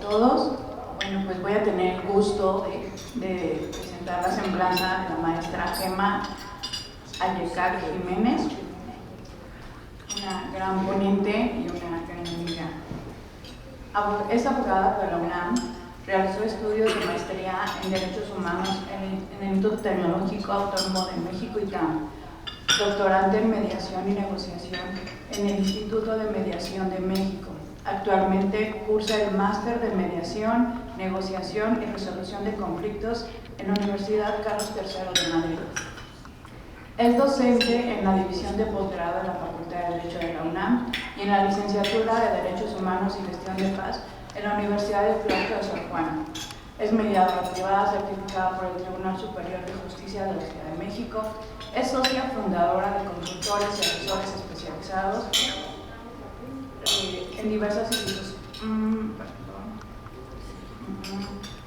todos. Bueno, pues voy a tener el gusto de presentar la semblanza de la maestra Gemma Ayescar Jiménez, una gran ponente y una gran amiga. Es abogada de la UNAM, realizó estudios de maestría en Derechos Humanos en el Instituto Tecnológico Autónomo de México ITAM, doctorante en Mediación y Negociación en el Instituto de Mediación de México. Actualmente cursa el Máster de Mediación, Negociación y Resolución de Conflictos en la Universidad Carlos III de Madrid. Es docente en la División de Posgrado de la Facultad de Derecho de la UNAM y en la Licenciatura de Derechos Humanos y Gestión de Paz en la Universidad del Claustro de Sor Juana. Es mediadora privada certificada por el Tribunal Superior de Justicia de la Ciudad de México. Es socia fundadora de consultores y asesores especializados en diversas instituciones.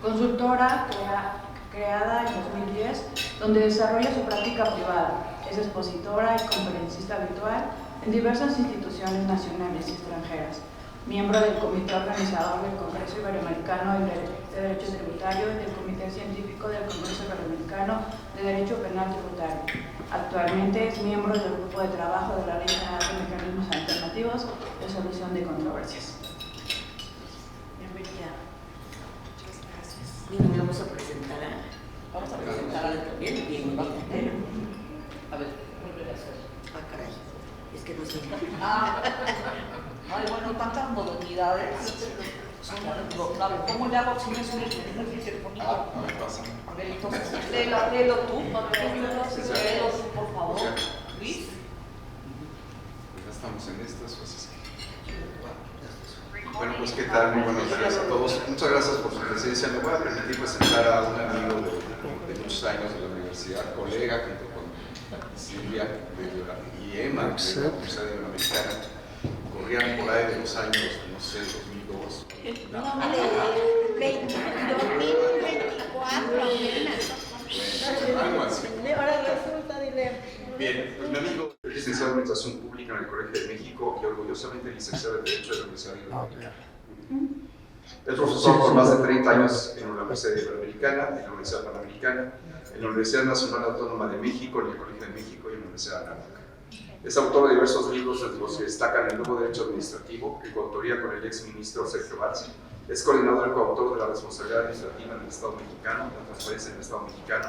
Consultora creada en 2010, donde desarrolla su práctica privada. Es expositora y conferencista habitual en diversas instituciones nacionales y extranjeras. Miembro del comité organizador del Congreso Iberoamericano de Derecho Tributario y del Comité Científico del Congreso Iberoamericano de Derecho Penal Tributario. Actualmente es miembro del grupo de trabajo de la Ley General de Mecanismos Alternativos de Solución de Controversias. Bienvenida. Muchas gracias. Y vamos a presentar a también. Bienvenida. A ver, vuelve a hacer. Ah, caray. Es que no sé. Ay, bueno, tantas modernidades. A ver, ¿cómo le hago si me suena el telefonito? No me pasa. A ver, entonces, léelo tú. Léelo tú, por favor. Luis. Ya estamos en estas, pues es que... Bueno, pues qué tal, muy buenos días a todos. Muchas gracias por su presencia. Me voy a permitir presentar a un amigo de muchos años de la universidad, colega junto con Silvia y Emma de la Universidad Iberoamericana. Corrían por ahí de los años, no sé, 2002. No, de 2024 apenas. Algo así. Ahora resulta de Bien, pues mi amigo es licenciado en Administración Pública en el Colegio de México y orgullosamente licenciado en Derecho de la Universidad Iberoamericana. Es profesor por más de 30 años en la Universidad Iberoamericana, en la Universidad Panamericana, en la Universidad Nacional Autónoma de México, en el Colegio de México y en la Universidad Anáhuac. Es autor de diversos libros, entre los que destacan El Nuevo Derecho Administrativo, que coautoría con el ex ministro Sergio Valls. Es coordinador y coautor de la responsabilidad administrativa en el Estado mexicano, la transparencia en el Estado mexicano,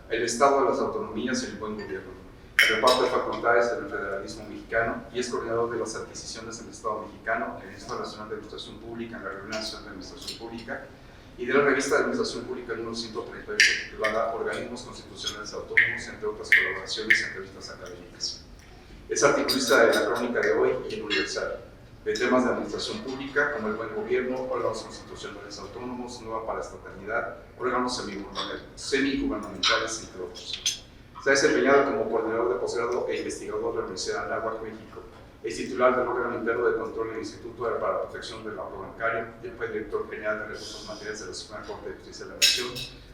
el Estado de las autonomías y el buen gobierno, el reparto de facultades del federalismo mexicano, y es coordinador de las adquisiciones en el Estado mexicano, en el Instituto Nacional de Administración Pública, en la Reunión Nacional de Administración Pública, y de la revista de Administración Pública número 138, titulada Organismos Constitucionales Autónomos, entre otras colaboraciones y entrevistas académicas. Es articulista de La Crónica de Hoy y El Universal, de temas de administración pública como el buen gobierno, órganos constitucionales autónomos, nueva paraestatalidad, órganos semigubernamentales, entre otros. Se ha desempeñado como coordinador de posgrado e investigador de la Universidad Anáhuac, México. Es titular del órgano interno de control del Instituto para la Protección del Ahorro Bancario, y fue director general de Recursos Materiales de la Suprema Corte de Justicia de la Nación,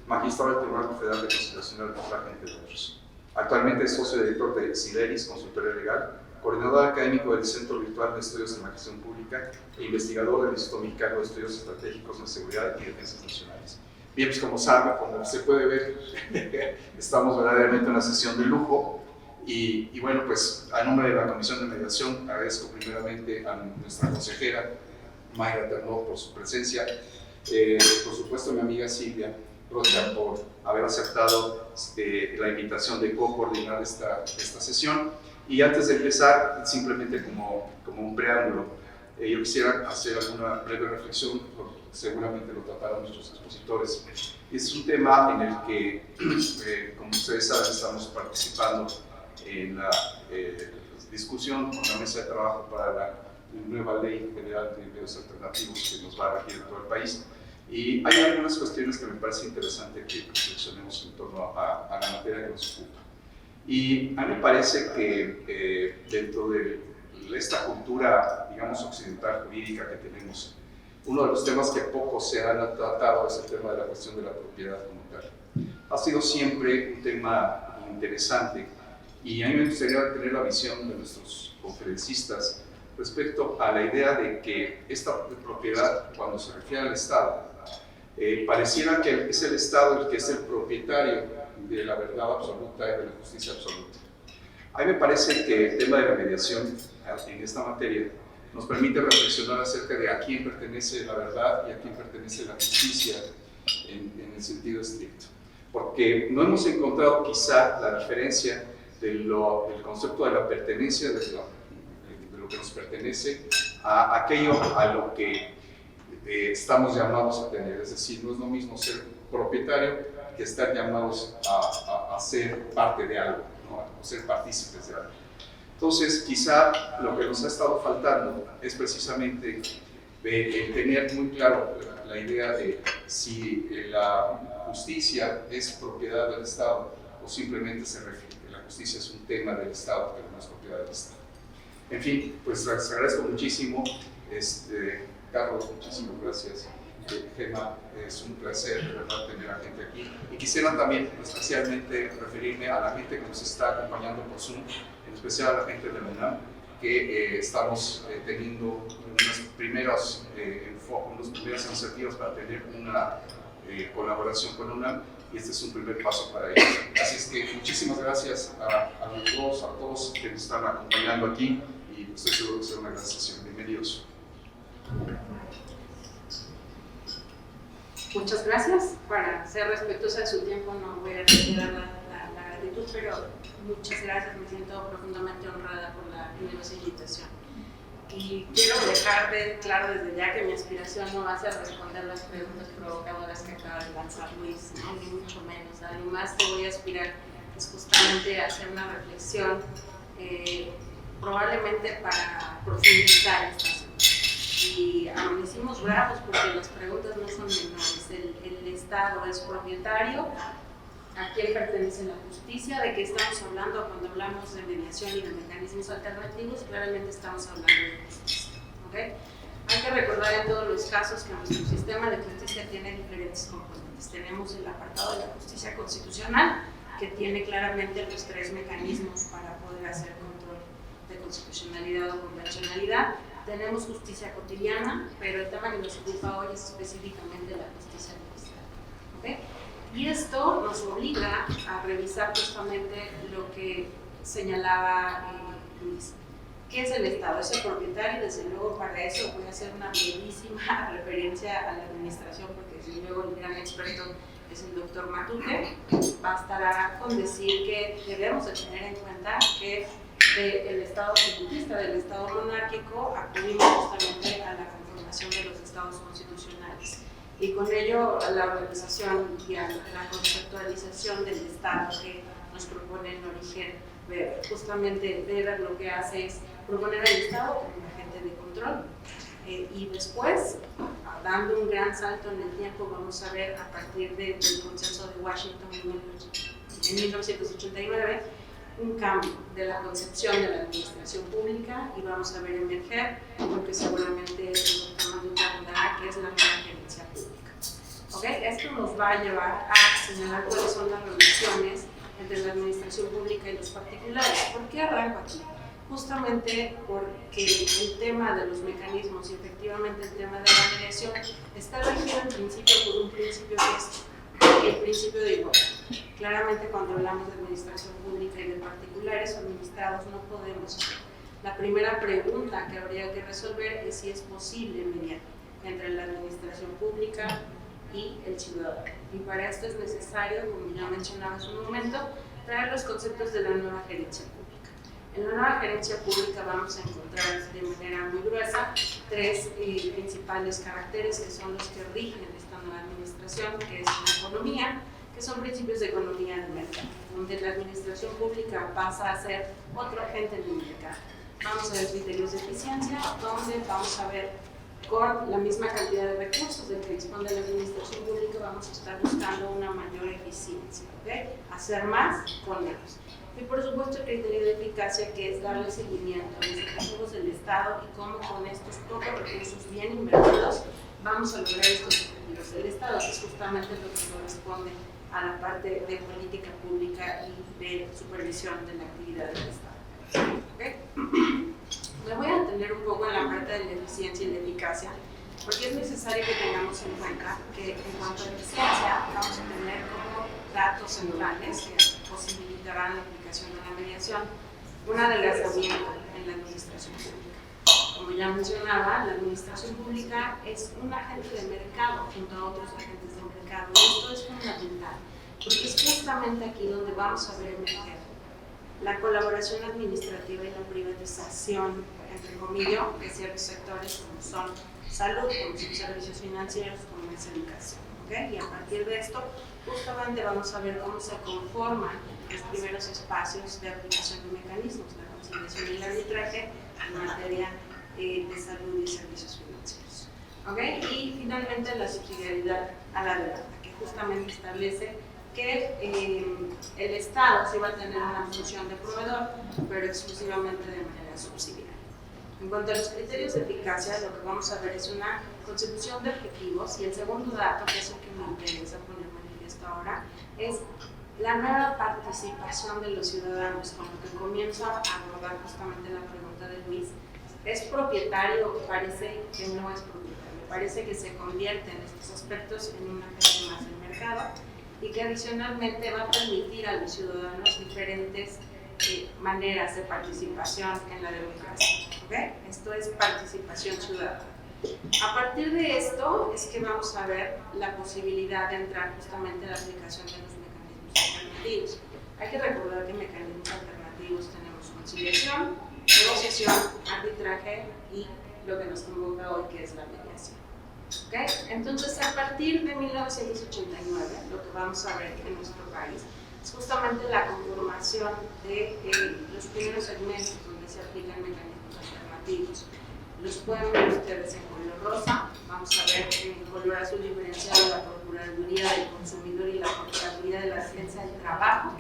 magistrado del Tribunal Federal de Conciliación y Arbitraje, entre otros. Actualmente es socio director de Sideris, consultoría legal, coordinador académico del Centro Virtual de Estudios en Magistración Pública e investigador del Instituto Mexicano de Estudios Estratégicos de Seguridad y Defensas Nacionales. Bien, pues como se puede ver, estamos verdaderamente en una sesión de lujo y bueno, pues a nombre de la Comisión de Mediación agradezco primeramente a nuestra consejera Mayra Ternó por su presencia, por supuesto a mi amiga Silvia Rocha por haber aceptado la invitación de co-coordinar esta sesión. Y antes de empezar, simplemente como un preámbulo, yo quisiera hacer alguna breve reflexión, seguramente lo tratarán nuestros expositores. Es un tema en el que, como ustedes saben, estamos participando en la discusión con la mesa de trabajo para la nueva Ley General de Medios Alternativos que nos va a regir en todo el país. Y hay algunas cuestiones que me parece interesante que reflexionemos en torno a la materia que nos ocupa. Y a mí me parece que dentro de esta cultura, digamos, occidental jurídica que tenemos, uno de los temas que poco se han tratado es el tema de la cuestión de la propiedad como tal. Ha sido siempre un tema interesante y a mí me gustaría tener la visión de nuestros conferencistas respecto a la idea de que esta propiedad, cuando se refiere al Estado, pareciera que es el Estado el que es el propietario de la verdad absoluta y de la justicia absoluta. A mí me parece que el tema de la mediación en esta materia nos permite reflexionar acerca de a quién pertenece la verdad y a quién pertenece la justicia en el sentido estricto. Porque no hemos encontrado quizá la diferencia del concepto de la pertenencia, de lo que nos pertenece, a aquello a lo que estamos llamados a tener. Es decir, no es lo mismo ser propietario que estar llamados a ser parte de algo, ¿no? O ser partícipes de algo. Entonces, quizá lo que nos ha estado faltando es precisamente tener muy claro la idea de si la justicia es propiedad del Estado o simplemente se refiere que la justicia es un tema del Estado, pero no es propiedad del Estado. En fin, pues les agradezco muchísimo. Carlos, muchísimas gracias. Gemma, es un placer de verdad tener a gente aquí. Y quisiera también especialmente referirme a la gente que nos está acompañando por Zoom, en especial a la gente de la UNAM, que estamos teniendo unas primeras iniciativas para tener una colaboración con la UNAM, y este es un primer paso para ellos. Así es que muchísimas gracias a los dos, a todos que nos están acompañando aquí, y estoy seguro que será una gran sesión. Bienvenidos. Muchas gracias. Para ser respetuosa de su tiempo no voy a retirar la gratitud, pero muchas gracias. Me siento profundamente honrada por la generosa invitación. Y quiero dejar claro desde ya que mi aspiración no va a ser responder las preguntas provocadoras que acaba de lanzar Luis, ¿no? Ni mucho menos. Además, te voy a aspirar es justamente a hacer una reflexión, probablemente para profundizar esta situación. Y amanecimos bravos porque las preguntas no son menores. El Estado es propietario, a quién pertenece la justicia, de qué estamos hablando cuando hablamos de mediación y de mecanismos alternativos. Claramente estamos hablando de justicia, ¿okay? Hay que recordar en todos los casos que nuestro sistema de justicia tiene diferentes componentes. Tenemos el apartado de la justicia constitucional, que tiene claramente los 3 mecanismos para poder hacer control de constitucionalidad o convencionalidad. Tenemos justicia cotidiana, pero el tema que nos ocupa hoy es específicamente la justicia administrativa, ¿okay? Y esto nos obliga a revisar justamente lo que señalaba Luis. ¿Qué es el Estado? Es el propietario, y desde luego para eso voy a hacer una brevísima referencia a la administración, porque desde luego el gran experto es el doctor Matute. Bastará con decir que debemos de tener en cuenta que del Estado absolutista, del Estado monárquico, acudimos justamente a la conformación de los Estados constitucionales. Y con ello a la organización y a la conceptualización del Estado que nos propone en origen Weber. Justamente Weber lo que hace es proponer al Estado como un agente de control. Y después, dando un gran salto en el tiempo, vamos a ver a partir del consenso de Washington en 1989, un cambio de la concepción de la administración pública, y vamos a ver emerger lo que seguramente el doctor Matute abordará, que es la nueva gerencia pública. ¿Okay? Esto nos va a llevar a señalar cuáles son las relaciones entre la administración pública y los particulares. ¿Por qué arranco aquí? Justamente porque el tema de los mecanismos y efectivamente el tema de la mediación está regido en principio por un principio que es el principio de igualdad. Claramente cuando hablamos de administración pública y de particulares o administrados no podemos hacer. La primera pregunta que habría que resolver es si es posible mediar entre la administración pública y el ciudadano. Y para esto es necesario, como ya mencionaba hace un momento, traer los conceptos de la nueva gerencia pública. En la nueva gerencia pública vamos a encontrar de manera muy gruesa 3 principales caracteres que son los que rigen esta nueva administración, que es la economía, que son principios de economía de mercado, donde la administración pública pasa a ser otro agente en el mercado. Vamos a ver criterios de eficiencia, donde vamos a ver con la misma cantidad de recursos de que dispone la administración pública, vamos a estar buscando una mayor eficiencia, ¿okay? Hacer más con menos. Y por supuesto el criterio de eficacia, que es darle seguimiento a los objetivos del Estado y cómo con estos pocos recursos bien invertidos vamos a lograr estos objetivos del Estado, que es justamente lo que corresponde a la parte de política pública y de supervisión de la actividad del Estado. ¿Okay? Me voy a detener un poco eficacia, porque es necesario que tengamos en cuenta que en cuanto a eficiencia vamos a tener como datos centrales que posibilitarán la aplicación de la mediación, un adelgazamiento en la administración pública. Como ya mencionaba, la administración pública es un agente de mercado junto a otros agentes de mercado. Esto es fundamental, porque es justamente aquí donde vamos a ver emerger la colaboración administrativa y la privatización, entre comillas, de ciertos sectores como son salud, como son servicios financieros, como es educación. ¿Okay? Y a partir de esto, justamente vamos a ver cómo se conforman los primeros espacios de aplicación de mecanismos, la conciliación y el arbitraje en materia de salud y servicios financieros. ¿Okay? Y finalmente la subsidiariedad a la demanda, que justamente establece que el Estado sí va a tener una función de proveedor, pero exclusivamente de manera subsidiaria. En cuanto a los criterios de eficacia, lo que vamos a ver es una consecución de objetivos, y el segundo dato, que es el que me interesa poner manifiesto ahora, es la nueva participación de los ciudadanos, con lo que comienzo a abordar justamente la pregunta de Luis. ¿Es propietario? Parece que no es propietario, parece que se convierte en estos aspectos en un agente más del mercado, y que adicionalmente va a permitir a los ciudadanos diferentes maneras de participación en la democracia. ¿Okay? Esto es participación ciudadana. A partir de esto es que vamos a ver la posibilidad de entrar justamente en la aplicación de los mecanismos alternativos. Hay que recordar que mecanismos alternativos tenemos conciliación, negociación, arbitraje y lo que nos convoca hoy, que es la mediación. ¿Okay? Entonces, a partir de 1989, lo que vamos a ver en nuestro país es justamente la conformación de los primeros segmentos donde se aplican mecanismos alternativos. Los pueden ver ustedes en color rosa. Vamos a ver en color azul diferenciado la Procuraduría del Consumidor y la Procuraduría de la Defensa del Trabajo.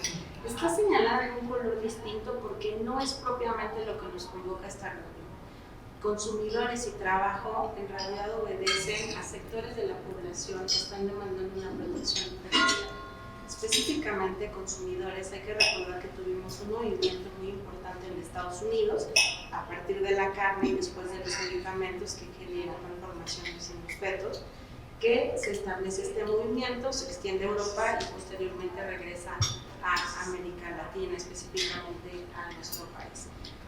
Está señalada en un color distinto porque no es propiamente lo que nos convoca a esta reunión. Consumidores y trabajo en realidad obedecen a sectores de la población que están demandando una protección diferenciada. Específicamente consumidores, hay que recordar que tuvimos un movimiento muy importante en Estados Unidos a partir de la carne y después de los medicamentos que generan malformaciones sin los fetos, que se establece este movimiento, se extiende a Europa y posteriormente regresa a América Latina, específicamente a nuestro país.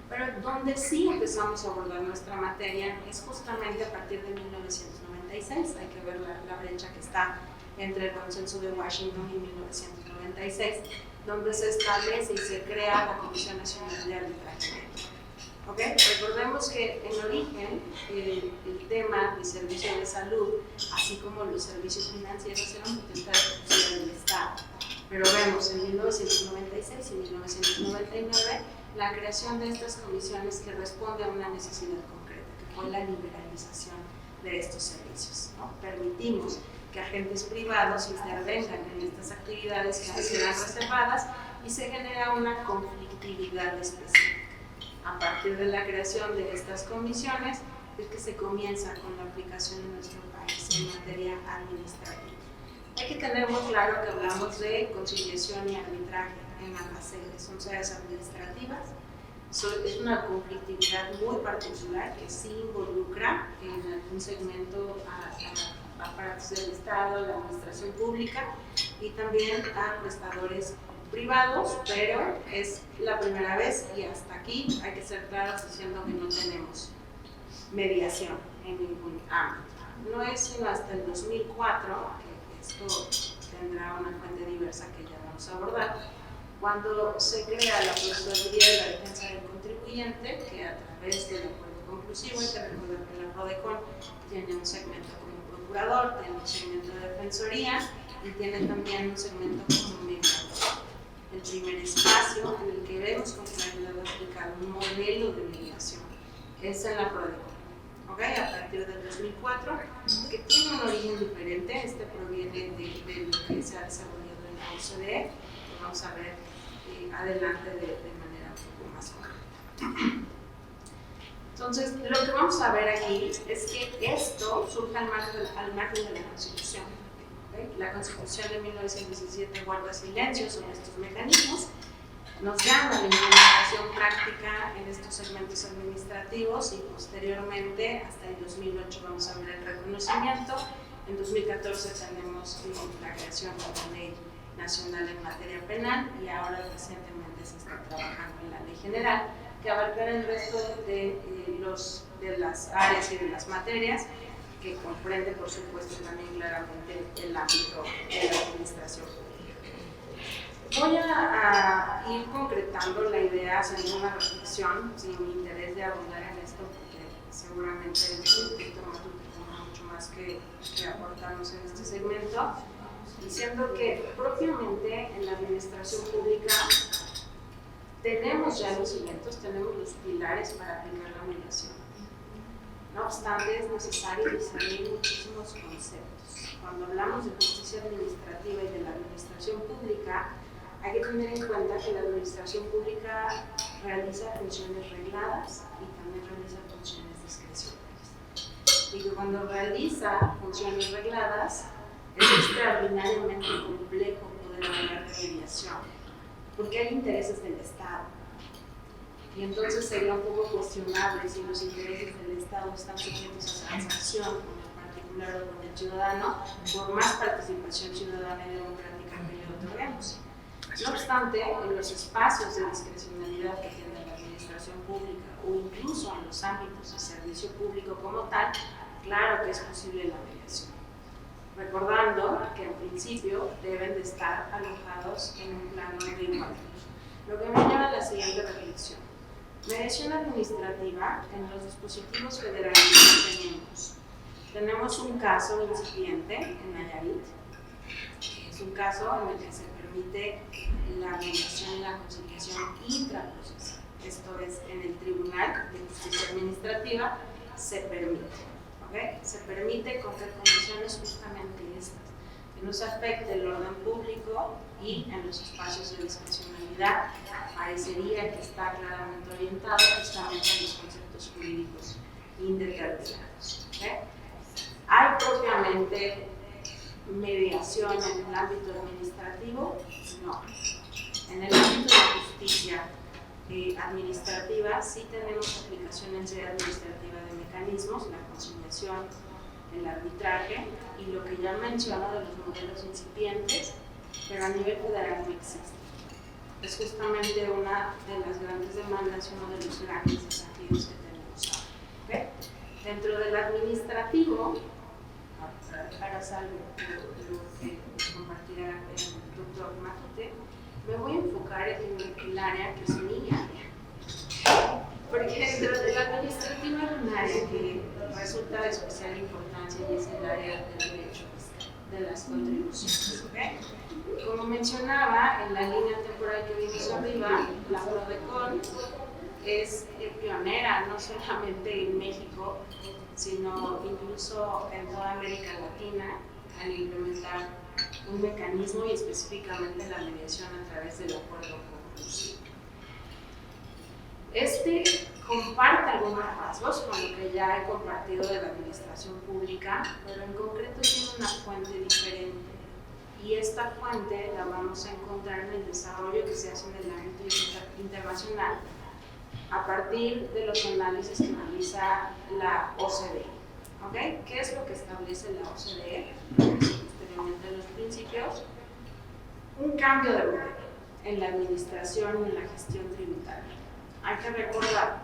Pero donde sí empezamos a abordar nuestra materia es justamente a partir de 1996. Hay que ver la brecha que está entre el Consenso de Washington y 1996, donde se establece y se crea la Comisión Nacional de Arbitraje. ¿Okay? Recordemos que en origen el tema de servicios de salud, así como los servicios financieros, eran potestad exclusiva del Estado. Pero vemos en 1996 y 1999 la creación de estas comisiones que responde a una necesidad concreta, que fue la liberalización de estos servicios, ¿no? Permitimos que agentes privados intervengan en estas actividades que antes eran reservadas y se genera una conflictividad específica. A partir de la creación de estas comisiones es que se comienza con la aplicación en nuestro país en materia administrativa. Hay que tener muy claro que hablamos de conciliación y arbitraje en ambas sedes, son sedes administrativas. Es una conflictividad muy particular que sí involucra en algún segmento a aparatos del Estado, la administración pública y también a prestadores privados, pero es la primera vez y hasta aquí hay que ser claros diciendo que no tenemos mediación en ningún ámbito. No es sino hasta el 2004, que esto tendrá una fuente diversa que ya vamos a abordar, cuando se crea la Procuraduría de la Defensa del Contribuyente, que a través del acuerdo conclusivo, hay que recordar que la PRODECON tiene un segmento como procurador, tiene un segmento de defensoría y tiene también un segmento como mediador. El primer espacio en el que vemos con claridad aplicado un modelo de mediación es en la PRODECON. ¿Okay? A partir del 2004, que tiene un origen diferente, este proviene de lo que se ha desarrollado en la OCDE, que vamos a ver adelante de manera un poco más concreta. Entonces, lo que vamos a ver aquí es que esto surge al margen de la Constitución. ¿Okay? La Constitución de 1917 guarda silencio sobre estos mecanismos. nos dan la implementación práctica en estos segmentos administrativos y posteriormente, hasta el 2008, vamos a ver el reconocimiento. En 2014 tenemos la creación de la Ley Nacional en Materia Penal y ahora recientemente se está trabajando en la Ley General, que abarcará el resto de las áreas y de las materias, que comprende, por supuesto, también claramente el ámbito de la administración pública. Voy a ir concretando la idea haciendo una reflexión, sin interés de abundar en esto, porque seguramente el Instituto Matute tendrá mucho más que aportarnos en este segmento, diciendo que propiamente en la administración pública tenemos ya los cimientos, tenemos los pilares para aplicar la mediación. No obstante, es necesario discernir muchísimos conceptos. Cuando hablamos de justicia administrativa y de la administración pública, hay que tener en cuenta que la administración pública realiza funciones regladas y también realiza funciones discrecionales. Y que cuando realiza funciones regladas, es extraordinariamente complejo poder hablar de mediación, porque hay intereses del Estado. Y entonces sería un poco cuestionable si los intereses del Estado están sujetos a transacción con el particular o con el ciudadano, por más participación ciudadana y democrática que le otorguemos. No obstante, en los espacios de discrecionalidad que tiene la administración pública o incluso en los ámbitos de servicio público como tal, claro que es posible la mediación. Recordando que en principio deben de estar alojados en un plano de igualdad. Lo que me lleva a la siguiente reflexión. Mediación administrativa, en los dispositivos federales tenemos un caso incipiente en Nayarit. Es un caso en el que se permite la mediación y la conciliación intraprocesal. Esto es, en el Tribunal de Justicia Administrativa se permite. ¿Okay? Se permite con condiciones justamente estas, que no se afecte el orden público y en los espacios de discrecionalidad parecería que está claramente orientado justamente a los conceptos jurídicos indeterminados. ¿Okay? ¿Hay propiamente mediación en el ámbito administrativo? No. En el ámbito de justicia administrativa sí tenemos aplicación en sede administrativa de mecanismos, la conciliación, el arbitraje y lo que ya menciono de los modelos incipientes, pero a nivel federal no existe. Es justamente una de las grandes demandas y uno de los grandes desafíos que tenemos ahora. ¿Okay? Dentro del administrativo, para dejar a salvo lo que nos compartirá el doctor Matute, me voy a enfocar en el área que es mi área. Porque dentro del administrativo hay un área que resulta de especial importancia y es el área del derecho de las contribuciones. ¿Okay? Como mencionaba, en la línea temporal que vimos arriba, la PRODECON es pionera no solamente en México, sino incluso en toda América Latina al implementar un mecanismo y específicamente la mediación a través del acuerdo conclusivo. Este comparte algunos rasgos con lo que ya he compartido de la administración pública, pero en concreto tiene una fuente diferente. Y esta fuente la vamos a encontrar en el desarrollo que se hace en el ámbito internacional a partir de los análisis que realiza la OCDE. ¿Okay? ¿Qué es lo que establece la OCDE? Posteriormente los principios. Un cambio de modelo en la administración y en la gestión tributaria. Hay que recordar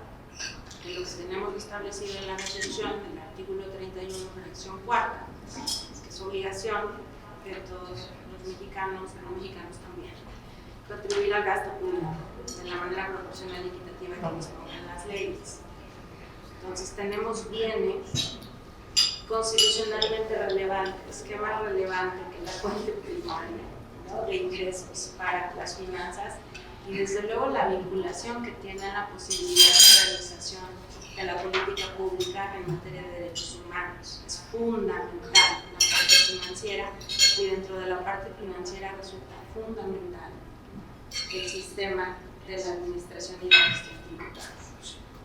que lo que tenemos establecido en la resolución, en el artículo 31, fracción cuarta, que es obligación de todos los mexicanos, de los mexicanos también, contribuir al gasto público de la manera proporcional y equitativa que dispongan las leyes. Entonces tenemos bienes constitucionalmente relevantes. ¿Qué más relevante que la fuente primaria, ¿no?, de ingresos para las finanzas? Y desde luego la vinculación que tiene la posibilidad de realización de la política pública en materia de derechos humanos. Es fundamental la parte financiera y dentro de la parte financiera resulta fundamental el sistema de la administración y la gestión tributaria.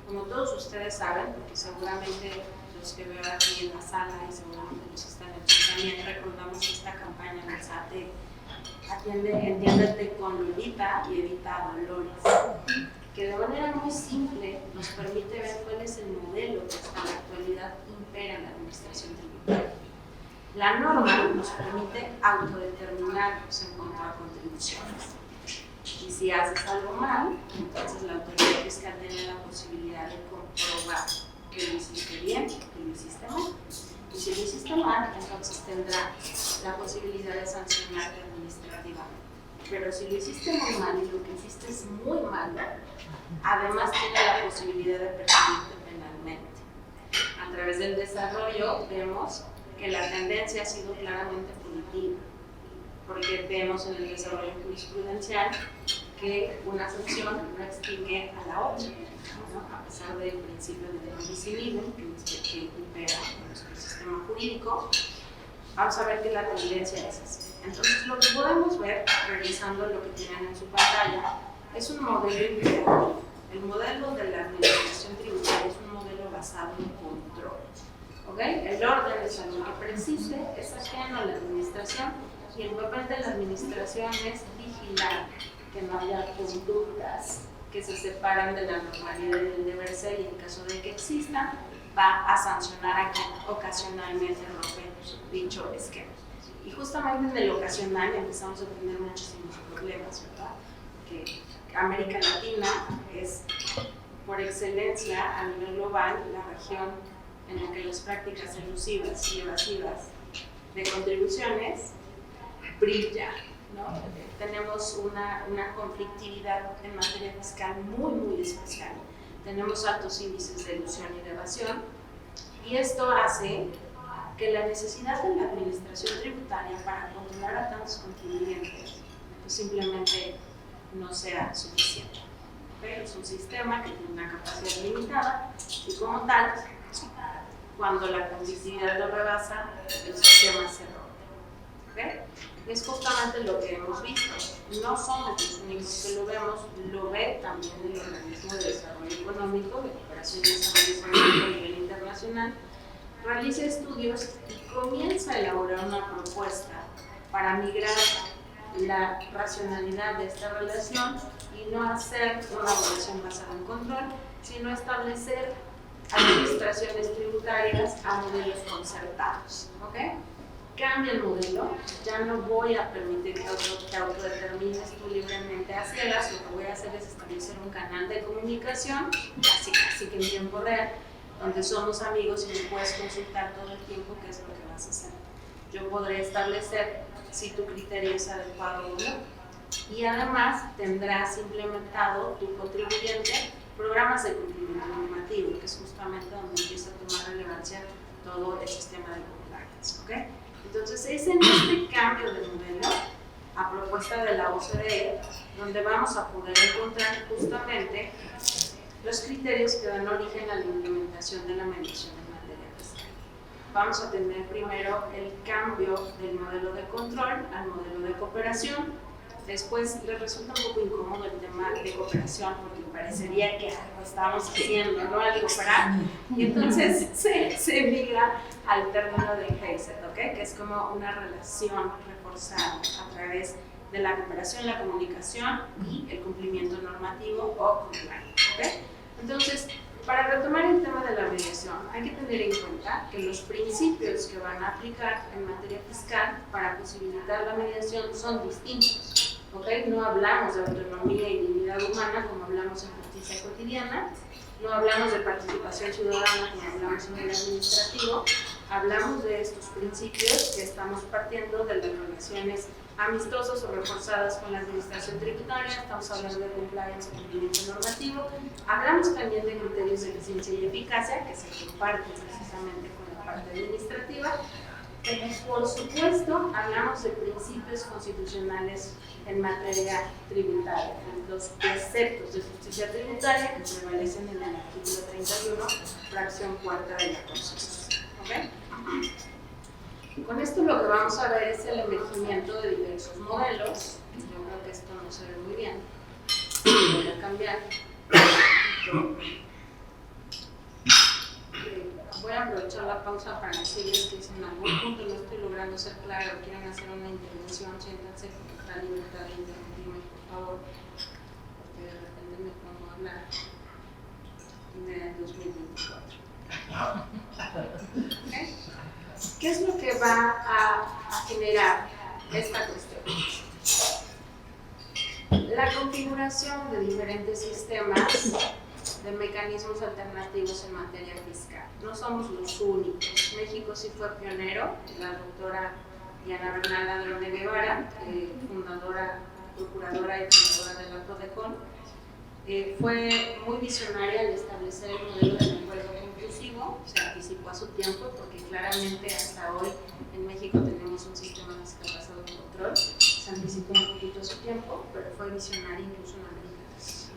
Como todos ustedes saben, porque seguramente los que veo aquí en la sala y seguramente los que están aquí también recordamos esta campaña del SAT entiéndete con Lolita y evita dolores, que de manera muy simple nos permite ver cuál es el modelo que hasta la actualidad impera en la administración tributaria. La norma nos permite autodeterminarnos en cuanto a contribuciones. Y si haces algo mal, entonces la autoridad fiscal tiene la posibilidad de comprobar que lo hiciste bien, que lo hiciste mal. Y si lo hiciste mal, entonces tendrá la posibilidad de sancionarte administrativamente. Pero si lo hiciste muy mal y lo que hiciste es muy malo, además tiene la posibilidad de perseguirte penalmente. A través del desarrollo vemos que la tendencia ha sido claramente positiva, porque vemos en el desarrollo jurisprudencial que una sanción no extingue a la otra, ¿no? A pesar del principio de indivisible que impera en nuestro sistema jurídico, vamos a ver que la tendencia es así. Entonces, lo que podemos ver, revisando lo que tienen en su pantalla, es un modelo imperativo. El modelo de la administración tributaria es un modelo basado en control. ¿Okay? El orden es algo que precise, es ajeno a la administración, y el papel de la administración es vigilar que no haya conductas que se separan de la normalidad y del deber ser, y en caso de que existan, va a sancionar a quien ocasionalmente rompe dicho esquema. Y justamente en el ocasional empezamos a tener muchísimos problemas, ¿verdad? Que América Latina es, por excelencia, a nivel global, la región en la que las prácticas elusivas y evasivas de contribuciones brilla, ¿no? Tenemos una conflictividad en materia fiscal muy especial. Tenemos altos índices de elusión y de evasión, y esto hace que la necesidad de la administración tributaria para controlar a tantos contribuyentes pues simplemente no sea suficiente. ¿Okay? Es un sistema que tiene una capacidad limitada, y como tal, cuando la conflictividad lo rebasa, el sistema se rompe. ¿Okay? Es justamente lo que hemos visto. No somos los únicos que lo vemos, lo ve también el Organismo de Desarrollo Económico, de Cooperación y Desarrollo Económico a nivel internacional. Realiza estudios y comienza a elaborar una propuesta para migrar la racionalidad de esta relación y no hacer una relación basada en control, sino establecer administraciones tributarias a modelos concertados. ¿Okay? Cambia el modelo, ya no voy a permitir que te autodetermines tú libremente a ciegas. Lo que voy a hacer es establecer un canal de comunicación, casi que en tiempo real, donde somos amigos y me puedes consultar todo el tiempo qué es lo que vas a hacer. Yo podré establecer si tu criterio es adecuado o no, y además tendrás implementado tu contribuyente programas de cumplimiento normativo, que es justamente donde empieza a tomar relevancia todo el sistema de compliance. ¿Okay? Entonces es en este cambio de modelo, a propuesta de la OCDE, donde vamos a poder encontrar justamente los criterios que dan origen a la implementación de la mediación en materia fiscal. Vamos a tener primero el cambio del modelo de control al modelo de cooperación. Después les resulta un poco incómodo el tema de cooperación, porque parecería que algo estamos haciendo, ¿no? Al cooperar. Y entonces se migra al término de HACET, ¿okay? Que es como una relación reforzada a través de la cooperación, la comunicación y el cumplimiento normativo o compliance. ¿Okay? Entonces, para retomar el tema de la mediación, hay que tener en cuenta que los principios que van a aplicar en materia fiscal para posibilitar la mediación son distintos. ¿Okay? No hablamos de autonomía y dignidad humana como hablamos en justicia cotidiana, no hablamos de participación ciudadana como hablamos en el administrativo, hablamos de estos principios que estamos partiendo de las relaciones amistosas o reforzadas con la administración tributaria, estamos hablando de compliance o cumplimiento normativo, hablamos también de criterios de eficiencia y eficacia que se comparten precisamente con la parte administrativa. Por supuesto, hablamos de principios constitucionales en materia tributaria, los preceptos de justicia tributaria que prevalecen en el artículo 31, fracción cuarta de la Constitución. ¿Okay? Con esto lo que vamos a ver es el emergimiento de diversos modelos. Yo creo que esto no se ve muy bien. Voy a cambiar. Voy a aprovechar la pausa para decirles que si en algún punto no estoy logrando ser claro o quieren hacer una intervención, siéntanse con la libertad de interrumpirme, por favor, porque de repente me pongo a hablar de 2024. ¿Okay? ¿Qué es lo que va a generar esta cuestión? La configuración de diferentes sistemas de mecanismos alternativos en materia fiscal. No somos los únicos. México sí fue pionero. La doctora Diana Bernal Ladrón de Guevara, fundadora, procuradora y fundadora de la PRODECON, fue muy visionaria al establecer el modelo del acuerdo conclusivo. Se anticipó a su tiempo porque claramente hasta hoy en México tenemos un sistema de discapacidad de control. Se anticipó un poquito a su tiempo, pero fue visionaria incluso en América,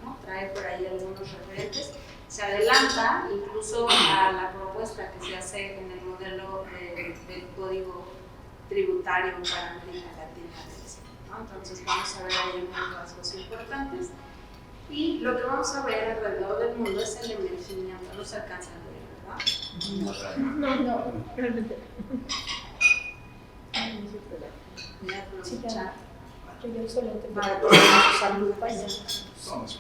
¿no? Trae por ahí algunos referentes, se adelanta incluso a la propuesta que se hace en el modelo del código tributario para América Latina, ¿no? Entonces vamos a ver ahí unos rasgos importantes y lo que vamos a ver alrededor del mundo es el emergimiento. No se alcanza a ver, ¿verdad? No, realmente. Voy a aprovechar Yo solo te para puedo poder usar mi país. Somos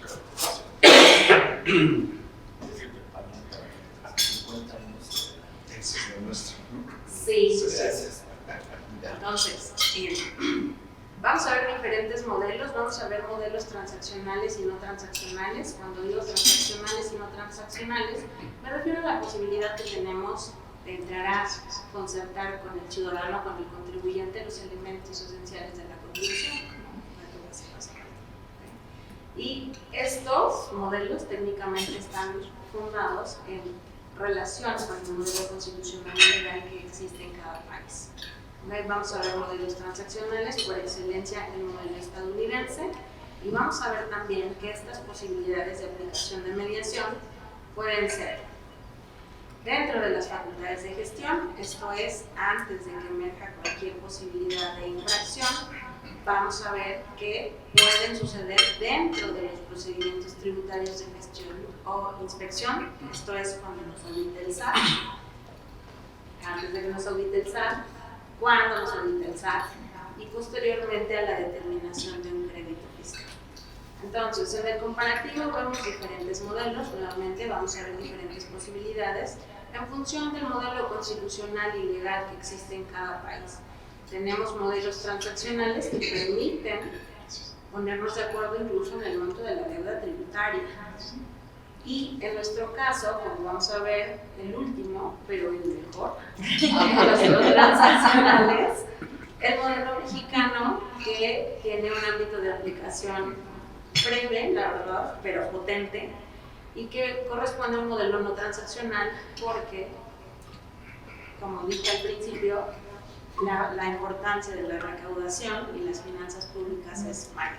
Ese es lo nuestro. Sí. Entonces, vamos a ver diferentes modelos, vamos a ver modelos transaccionales y no transaccionales. Cuando digo transaccionales y no transaccionales, me refiero a la posibilidad que tenemos de entrar a concertar con el ciudadano, con el contribuyente, los elementos esenciales de la contribución. Y estos modelos técnicamente están fundados en relación con el modelo constitucional y legal que existe en cada país. Vamos a ver modelos transaccionales, por excelencia el modelo estadounidense, y vamos a ver también que estas posibilidades de aplicación de mediación pueden ser dentro de las facultades de gestión, esto es, antes de que emerja cualquier posibilidad de infracción. Vamos a ver que pueden suceder dentro de los procedimientos tributarios de gestión o inspección, esto es cuando nos audita el SAT, antes de que nos audite el SAT, cuando nos audita el SAT y posteriormente a la determinación de un crédito fiscal. Entonces, en el comparativo vemos diferentes modelos, nuevamente vamos a ver diferentes posibilidades en función del modelo constitucional y legal que existe en cada país. Tenemos modelos transaccionales que permiten ponernos de acuerdo incluso en el monto de la deuda tributaria. Y en nuestro caso, como vamos a ver el último, pero el mejor, de los transaccionales, el modelo mexicano que tiene un ámbito de aplicación breve, la verdad, pero potente, y que corresponde a un modelo no transaccional porque, como dije al principio, la importancia de la recaudación y las finanzas públicas es mayor.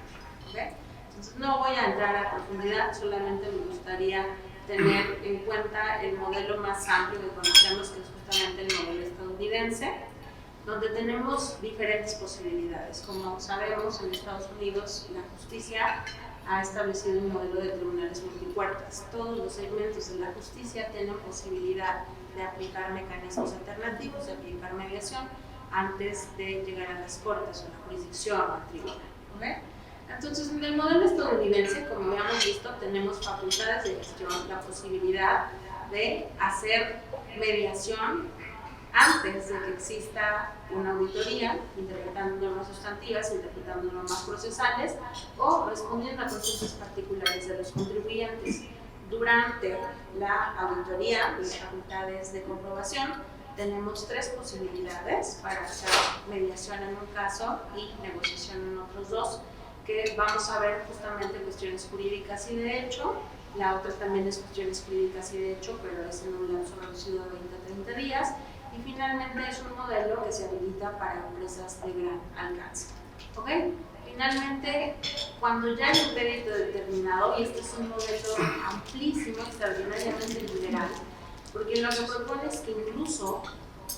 ¿Okay? Entonces, no voy a entrar a profundidad, solamente me gustaría tener en cuenta el modelo más amplio que conocemos, que es justamente el modelo estadounidense, donde tenemos diferentes posibilidades. Como sabemos, en Estados Unidos la justicia ha establecido un modelo de tribunales multipuertas. Todos los segmentos de la justicia tienen posibilidad de aplicar mecanismos alternativos, de aplicar mediación, antes de llegar a las cortes o la jurisdicción o al tribunal. ¿Okay? Entonces, en el modelo estadounidense, como ya hemos visto, tenemos facultades de gestión, la posibilidad de hacer mediación antes de que exista una auditoría, interpretando normas sustantivas, interpretando normas procesales o respondiendo a consultas particulares de los contribuyentes. Durante la auditoría, las facultades de comprobación, tenemos tres posibilidades para hacer mediación en un caso y negociación en otros dos, que vamos a ver justamente cuestiones jurídicas y de hecho. La otra también es cuestiones jurídicas y de hecho, pero es en un lapso reducido de 20 a 30 días. Y finalmente es un modelo que se habilita para empresas de gran alcance. ¿Ok? Finalmente, cuando ya hay un crédito determinado, y este es un modelo amplísimo, extraordinariamente liberal, porque lo que propone es que incluso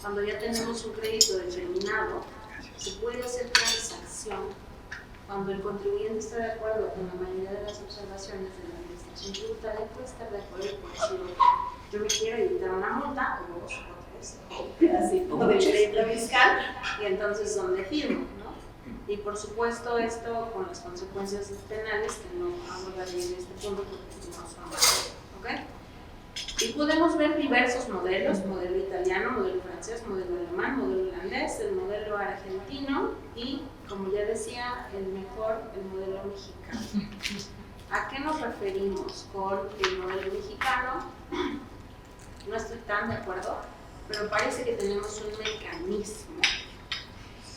cuando ya tenemos un crédito determinado, se puede hacer transacción cuando el contribuyente está de acuerdo con la mayoría de las observaciones de la administración tributaria, puede estar de acuerdo y puede decir yo me quiero evitar una multa, o dos o tres, o un pedacito del crédito fiscal, y entonces ¿dónde firmo? ¿No? Y por supuesto esto con las consecuencias penales que no abordaré en este punto porque no son, ¿ok? Y podemos ver diversos modelos, modelo italiano, modelo francés, modelo alemán, modelo holandés, el modelo argentino y, como ya decía, el mejor, el modelo mexicano. ¿A qué nos referimos con el modelo mexicano? No estoy tan de acuerdo, pero parece que tenemos un mecanismo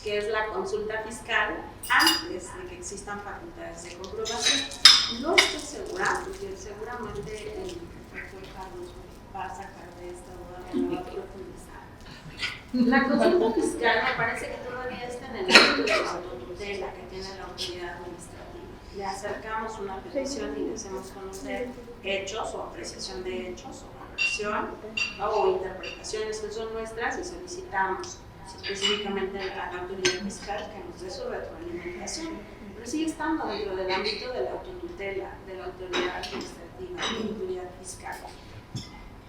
que es la consulta fiscal antes de que existan facultades de comprobación. No estoy segura, porque seguramente el profesor Carlos va a sacar de esta duda y me va a profundizar. La consulta fiscal me parece que todavía está en el ámbito de la autotutela que tiene la autoridad administrativa. Le acercamos una petición y le hacemos conocer hechos o apreciación de hechos o corrección o interpretaciones que son nuestras y solicitamos específicamente a la autoridad fiscal que nos dé su retroalimentación. Pero sigue estando dentro del ámbito de la autotutela, de la autoridad administrativa, de la autoridad fiscal.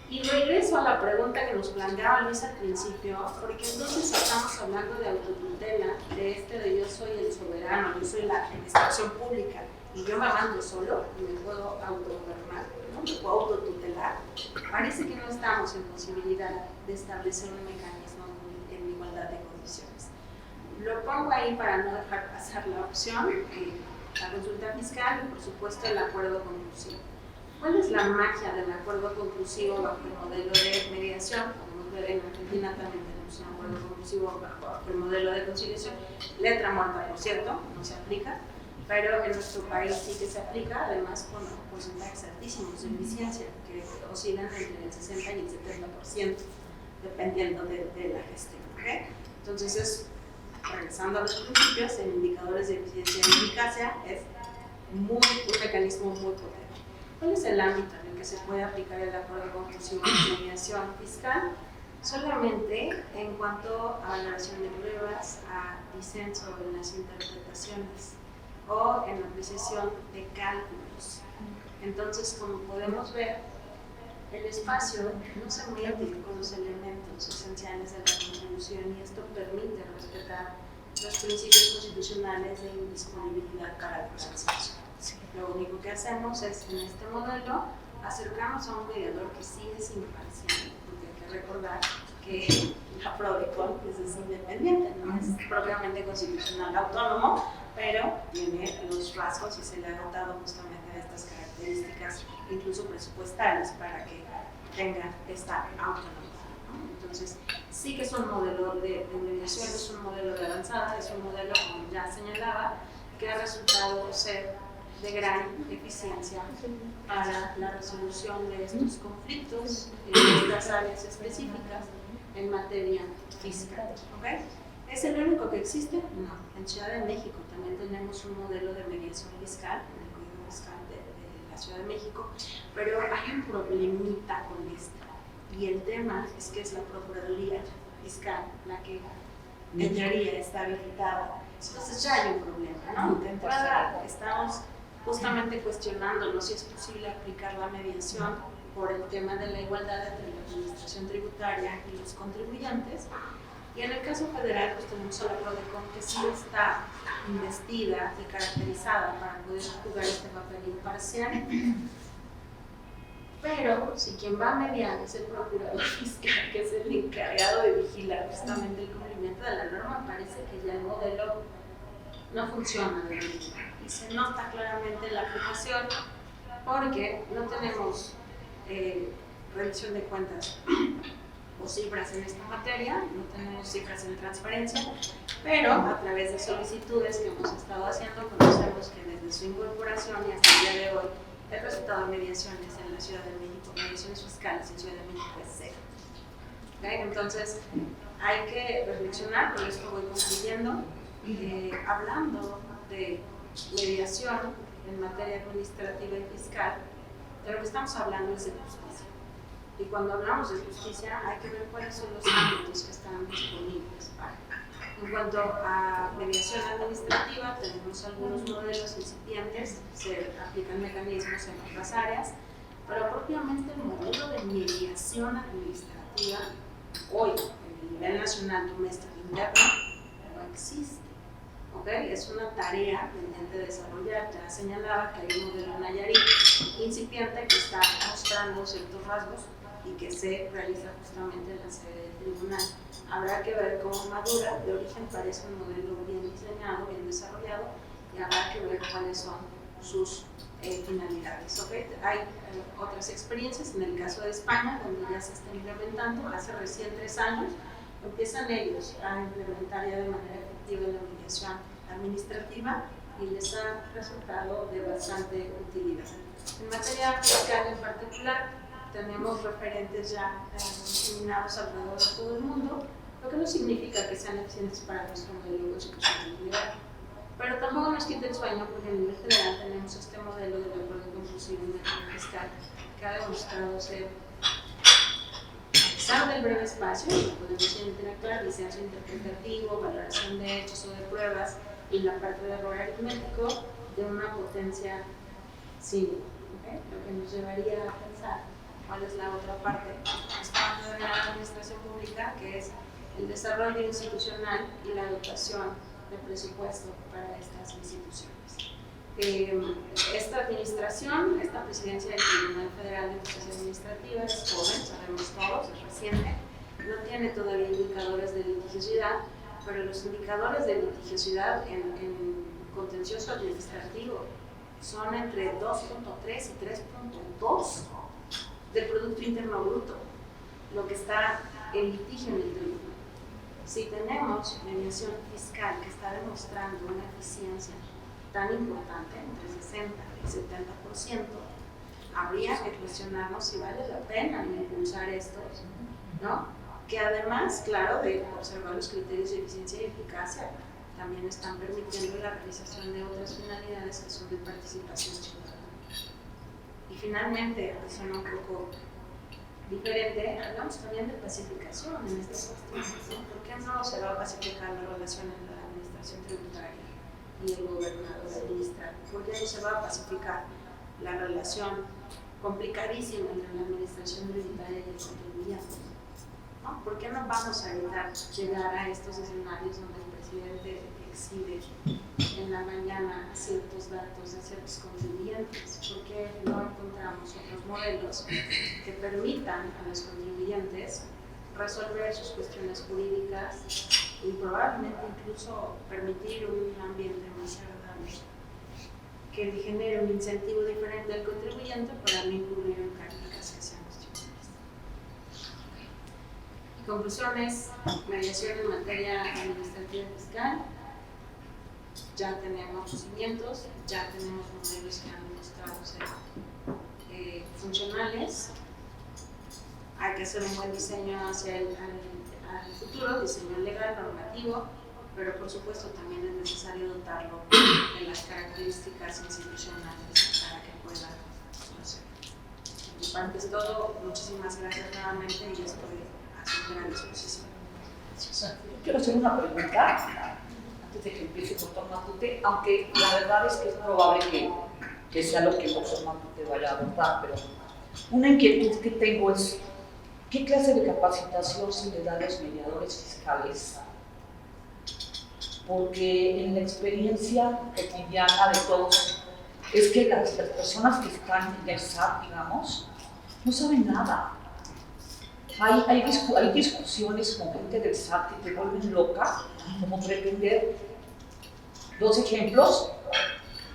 Y regreso a la pregunta que nos planteaba Luis al principio, porque entonces estamos hablando de autotutela, de yo soy el soberano, yo soy la administración pública, y yo me mando solo y me puedo autogobernar, ¿no? Me puedo autotutelar. Parece que no estamos en posibilidad de establecer un mecanismo en igualdad de condiciones. Lo pongo ahí para no dejar pasar la opción, la consulta fiscal y por supuesto el acuerdo conclusivo. ¿Cuál es la magia del acuerdo conclusivo bajo el modelo de mediación? Podemos ver en Argentina también tenemos un acuerdo conclusivo bajo el modelo de conciliación. Letra muerta, por cierto, no se aplica, pero en nuestro país sí que se aplica, además con porcentajes altísimos de eficiencia, que oscilan entre el 60 y el 70%, dependiendo de la gestión. ¿Okay? Entonces, regresando a los principios, en indicadores de eficiencia y eficacia es un mecanismo muy potente. ¿Cuál es el ámbito en el que se puede aplicar el acuerdo conclusivo de mediación fiscal? Solamente en cuanto a valoración de pruebas, a disenso en las interpretaciones o en la apreciación de cálculos. Entonces, como podemos ver, el espacio no se mete con los elementos esenciales de la conclusión y esto permite respetar los principios constitucionales de indisponibilidad para el proceso. Lo único que hacemos es, en este modelo, acercarnos a un mediador que sí es imparcial, porque hay que recordar que la PRODECON es independiente, no es propiamente constitucional autónomo, pero tiene los rasgos y se le ha dotado justamente de estas características, incluso presupuestarias, para que tenga esta autonomía, ¿no? Entonces, sí que es un modelo de mediación, es un modelo de avanzada, es un modelo, como ya señalaba, que ha resultado ser de gran eficiencia para la resolución de estos conflictos en estas áreas específicas en materia fiscal. ¿Okay? ¿Es el único que existe? No. En Ciudad de México también tenemos un modelo de mediación fiscal, en el Código Fiscal de la Ciudad de México, pero hay un problemita con esto. Y el tema es que es la Procuraduría Fiscal la que en teoría está habilitada. Entonces ya hay un problema, ¿no? De entrada estamos justamente cuestionándonos si es posible aplicar la mediación por el tema de la igualdad entre la administración tributaria y los contribuyentes. Y en el caso federal, pues tenemos a la PRODECON que sí está investida y caracterizada para poder jugar este papel imparcial. Pero si quien va a mediar es el procurador fiscal, que es el encargado de vigilar justamente el cumplimiento de la norma, parece que ya el modelo no funciona de verdad. Y se nota claramente en la aplicación porque no tenemos rendición de cuentas o cifras en esta materia, no tenemos cifras en transparencia, pero a través de solicitudes que hemos estado haciendo conocemos que desde su incorporación y hasta el día de hoy el resultado de mediaciones en la Ciudad de México, mediaciones fiscales en Ciudad de México es cero. ¿Okay? Entonces hay que reflexionar, por eso voy concluyendo, hablando de mediación en materia administrativa y fiscal, de lo que estamos hablando es de justicia. Y cuando hablamos de justicia hay que ver cuáles son los ámbitos que están disponibles para. En cuanto a mediación administrativa, tenemos algunos modelos incipientes, se aplican mecanismos en otras áreas, pero propiamente el modelo de mediación administrativa hoy, en el nivel nacional, doméstico e interno, no existe. ¿Okay? Es una tarea pendiente de desarrollar. Ya señalaba que hay un modelo Nayarit incipiente que está mostrando ciertos rasgos y que se realiza justamente en la sede del tribunal. Habrá que ver cómo madura. De origen parece un modelo bien diseñado, bien desarrollado, y habrá que ver cuáles son sus finalidades. ¿Okay? Hay otras experiencias, en el caso de España, donde ya se está implementando. Hace recién 3 años empiezan ellos a implementar ya de manera efectiva la mediación administrativa y les ha resultado de bastante utilidad. En materia fiscal en particular, tenemos referentes ya diseminados alrededor de todo el mundo, lo que no significa que sean eficientes para nuestro modelo constitucional. Pero tampoco nos quita el sueño, porque a nivel general tenemos este modelo del acuerdo conclusivo en materia fiscal que ha demostrado ser, a pesar del breve espacio, la podemos intelectual, disenso interpretativo, valoración de hechos o de pruebas y la parte de error aritmético, de una potencia sin, ¿okay? Lo que nos llevaría a pensar cuál es la otra parte de la administración pública, que es el desarrollo institucional y la dotación de presupuesto para estas instituciones. Esta administración, esta presidencia del Tribunal Federal de Justicia Administrativa es joven, sabemos todos, es reciente, no tiene todavía indicadores de litigiosidad, pero los indicadores de litigiosidad en contencioso administrativo son entre 2.3 y 3.2 del Producto Interno Bruto, lo que está en litigio en el tribunal. Si tenemos mediación fiscal que está demostrando una eficiencia tan importante, entre 60 y 70%, habría que cuestionarnos si vale la pena impulsar estos, ¿no? Que además, claro, de observar los criterios de eficiencia y eficacia, también están permitiendo la realización de otras finalidades que son de participación ciudadana. Y finalmente, suena un poco diferente, hablamos también de pacificación en estas cuestiones, ¿no? ¿Por qué no se va a pacificar la relación entre la administración tributaria y el gobernador administrativo? ¿Por qué no se va a pacificar la relación complicadísima entre la administración tributaria y el contribuyente? ¿No? ¿Por qué no vamos a evitar llegar a estos escenarios donde el presidente exhibe en la mañana ciertos datos de ciertos contribuyentes? ¿Por qué no encontramos otros modelos que permitan a los contribuyentes resolver sus cuestiones jurídicas y probablemente incluso permitir un ambiente más agradable que le genere un incentivo diferente al contribuyente para no incurrir en prácticas que sean cuestionables? Conclusiones: mediación en materia administrativa y fiscal. Ya tenemos procedimientos, ya tenemos modelos que han demostrado ser funcionales. Hay que hacer un buen diseño hacia el futuro, diseño legal, normativo, pero por supuesto también es necesario dotarlo de las características institucionales para que pueda funcionar. De mi parte es todo. Muchísimas gracias nuevamente y estoy a su gran disposición. Quiero hacer una pregunta antes de que empiece el doctor Matute, aunque la verdad es que es probable que sea lo que el doctor Matute vaya a abordar, pero una inquietud que tengo es ¿qué clase de capacitación se le da a los mediadores fiscales? Porque en la experiencia cotidiana de todos es que las personas que están en el SAT, digamos, no saben nada. Hay discusiones con gente del SAT que te vuelven loca, como pretender, 2 ejemplos,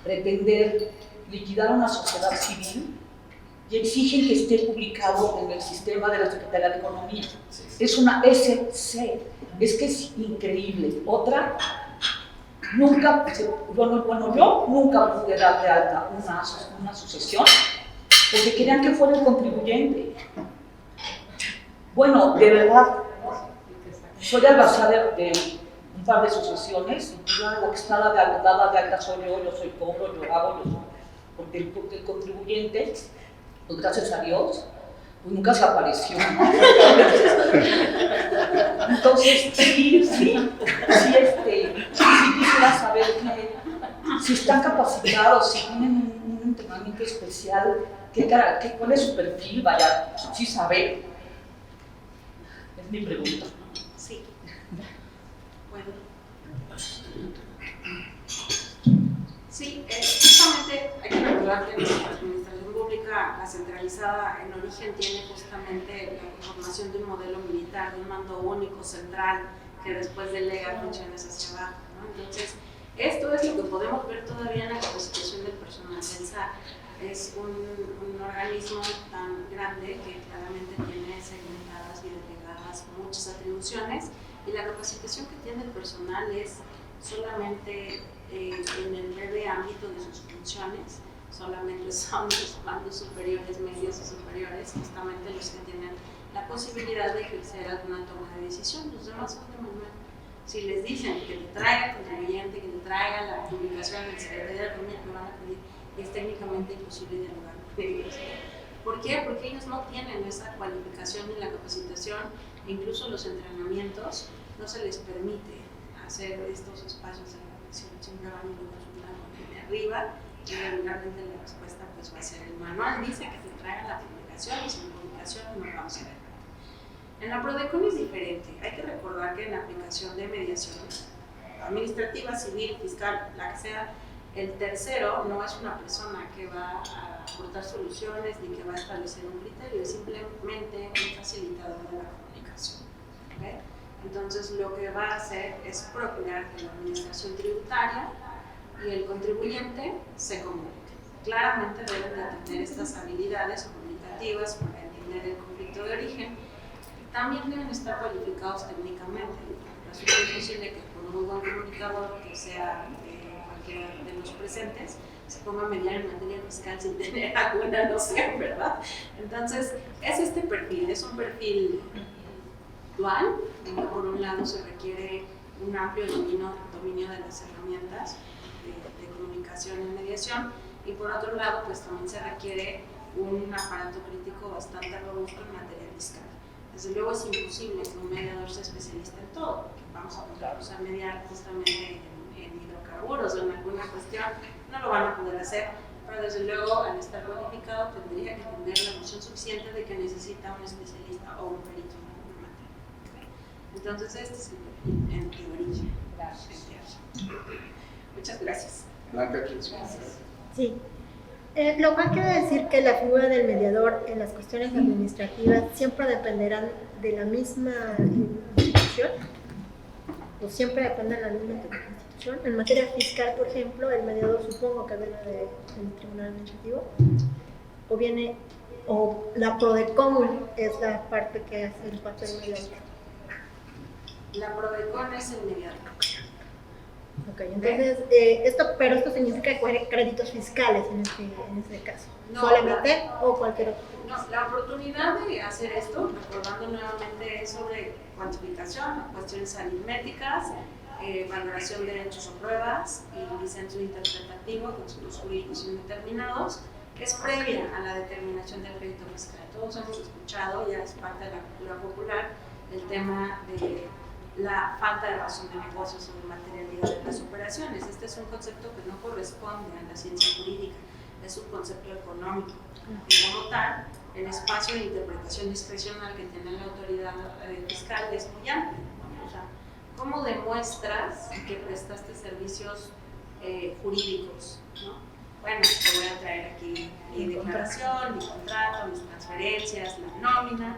pretender liquidar una sociedad civil y exigen que esté publicado en el sistema de la Secretaría de Economía. Es una SC, es que es increíble. Otra, yo nunca pude dar de alta una sucesión porque querían que fuera el contribuyente. Bueno, de verdad, soy albacea de un par de sucesiones, y la que está dada de alta soy yo soy cobro, yo hago, porque el contribuyente, pues gracias a Dios, pues nunca se apareció. Entonces, sí quisiera saber si están capacitados, si tienen un entrenamiento tratamiento especial? ¿Cuál es su perfil? Vaya, ¿sí sabe? Es mi pregunta. Sí. Bueno. Sí, justamente hay que recordar que nuestra administración pública, la centralizada en origen, tiene justamente la conformación de un modelo militar, de un mando único, central, que después delega funciones hacia abajo, ¿no? Entonces, esto es lo que podemos ver todavía en la capacitación del personal del SAT. Es un organismo tan grande que claramente tiene segmentadas y delegadas muchas atribuciones, y la capacitación que tiene el personal es solamente en el breve ámbito de sus funciones. Solamente son los mandos superiores, medios y superiores, justamente los que tienen la posibilidad de ejercer alguna toma de decisión. Los demás son de manual. Si les dicen que le traiga el contribuyente, que le traiga la publicación del Secretaría de Economía, que van a pedir, es técnicamente imposible dialogar con ellos. ¿Por qué? Porque ellos no tienen esa cualificación ni la capacitación, e incluso los entrenamientos no se les permite hacer estos espacios de reflexión. Siempre van y lo consultan de arriba, y regularmente la respuesta pues va a ser: el manual dice que te traigan la publicación, y sin publicación no vamos a ver. En la PRODECON es diferente. Hay que recordar que en la aplicación de mediación administrativa, civil, fiscal, la que sea, el tercero no es una persona que va a aportar soluciones ni que va a establecer un criterio, es simplemente un facilitador de la comunicación. ¿Okay? Entonces, lo que va a hacer es procurar que la administración tributaria y el contribuyente se comuniquen. Claramente deben de tener estas habilidades comunicativas para entender el conflicto de origen. También deben estar cualificados técnicamente. Resulta imposible que por un muy buen comunicador, que sea cualquiera de los presentes, se ponga a mediar en materia fiscal sin tener alguna noción, ¿verdad? Entonces, es este perfil, es un perfil dual, donde por un lado se requiere un amplio dominio de las herramientas de comunicación en mediación, y por otro lado, pues también se requiere un aparato crítico bastante robusto en materia fiscal. Desde luego es imposible que un mediador sea especialista en todo, porque vamos a ponernos a mediar justamente en hidrocarburos o en alguna cuestión, no lo van a poder hacer, pero desde luego al estar cualificado tendría que tener la noción suficiente de que necesita un especialista o un perito en alguna materia. Entonces este es el perfil en teoría. Gracias. Muchas gracias. Blanca, ¿quieres? Sí. Lo cual quiere decir que la figura del mediador en las cuestiones administrativas siempre dependerán de la misma institución, o siempre depende de la misma institución. En materia fiscal, por ejemplo, el mediador supongo que viene del Tribunal Administrativo, o la PRODECON es la parte que hace el papel mediador. La PRODECON es el mediador. Ok, entonces, pero esto significa créditos fiscales en este caso. No, ¿Solamente o cualquier otro? No, la oportunidad de hacer esto, recordando nuevamente, es sobre cuantificación, cuestiones aritméticas, valoración de hechos o pruebas y disenso interpretativo con sus jurídicos indeterminados, es previa a la determinación del crédito fiscal. Todos hemos escuchado, ya es parte de la cultura popular, el tema de la falta de razón de negocios o de materialidad de las operaciones. Este es un concepto que no corresponde a la ciencia jurídica, es un concepto económico. Y como tal, el espacio de interpretación discrecional que tiene la autoridad fiscal es muy amplio. O sea, ¿cómo demuestras que prestaste servicios jurídicos? ¿No? Bueno, te voy a traer aquí mi declaración, mi contrato, mis transferencias, la nómina.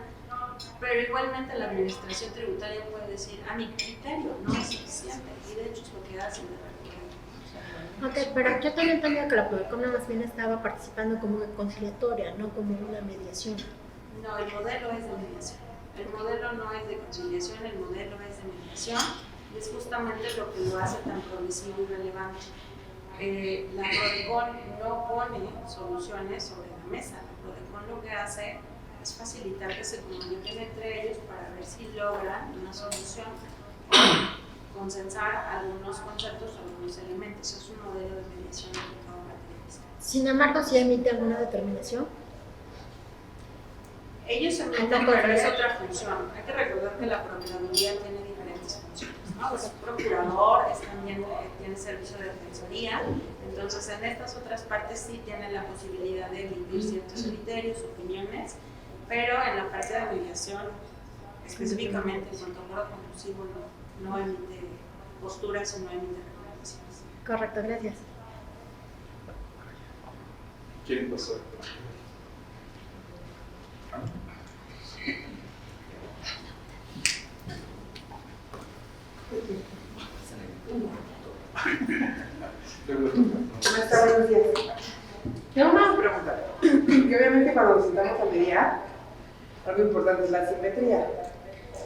Pero igualmente la administración tributaria puede decir: a mi criterio no es suficiente, y de hecho es lo que hacen de la Ok, pero yo también entendía que la PRODECON más bien estaba participando como una conciliatoria, no como una mediación. No, el modelo es de mediación. El modelo no es de conciliación, el modelo es de mediación, y es justamente lo que lo hace tan progresivo y relevante. La PRODECON no pone soluciones sobre la mesa. La PRODECON lo que hace es facilitar que se comuniquen entre ellos para ver si logran una solución o consensar algunos conceptos o algunos elementos. Es un modelo de mediación aplicado a materia fiscal. Sin embargo, si emite alguna determinación. Ellos emiten, pero es otra función. Hay que recordar que la procuraduría tiene diferentes funciones. ¿no? Es procurador, también tiene servicio de defensoría, entonces en estas otras partes sí tiene la posibilidad de emitir ciertos criterios, opiniones, pero en la parte de mediación, específicamente en cuanto a acuerdo conclusivo, no emite posturas o no emite recomendaciones. Correcto, gracias. ¿Quién pasó? Maestra, buenos días. Tengo una pregunta. Que obviamente cuando nos sentamos a mediar, algo importante es la simetría.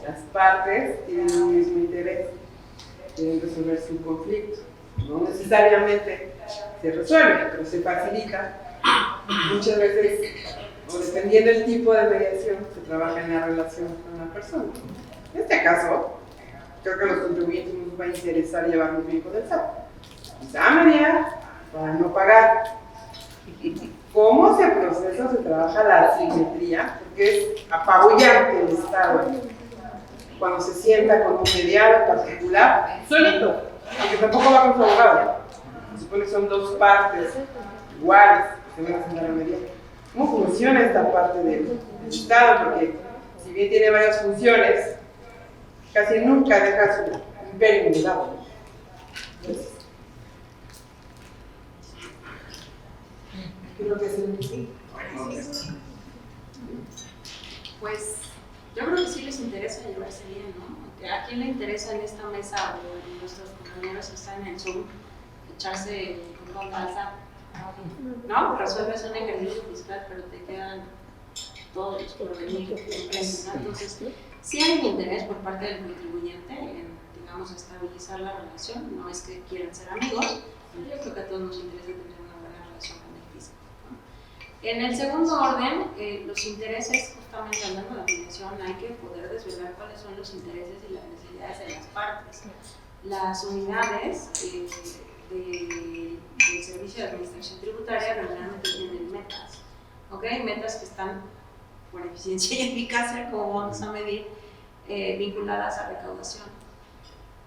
Las partes tienen un mismo interés, quieren resolver su conflicto. No necesariamente se resuelve, pero se facilita. Muchas veces, o dependiendo del tipo de mediación, se trabaja en la relación con una persona. En este caso, creo que a los contribuyentes nos va a interesar llevarnos bien con el SAT. Quizá mediar para no pagar. ¿Cómo se procesa o se trabaja la simetría? Porque es apabullante el Estado cuando se sienta con un mediado particular solito, porque tampoco va con su abogado. Se supone que son dos partes iguales que se van a sentar a mediar. ¿Cómo funciona esta parte del Estado? Porque si bien tiene varias funciones, casi nunca deja su imperio de lado. ¿Qué es lo que hacen? Pues yo creo que sí les interesa llevarse bien, ¿no? ¿A quién le interesa en esta mesa o nuestros compañeros que están en el Zoom echarse con salsa? ¿No? Resuelves un ejercicio fiscal, pero te quedan todos los porvenir impresos, ¿no? Entonces, sí hay un interés por parte del contribuyente en, digamos, estabilizar la relación. No es que quieran ser amigos, pero yo creo que a todos nos interesa tener una buena relación con el fisco, ¿no? En el segundo orden, los intereses, justamente hablando de la mediación, hay que poder desvelar cuáles son los intereses y las necesidades de las partes. Las unidades del Servicio de Administración Tributaria regularmente tienen metas, ¿ok? Metas que están por eficiencia y eficacia, como vamos a medir, vinculadas a recaudación.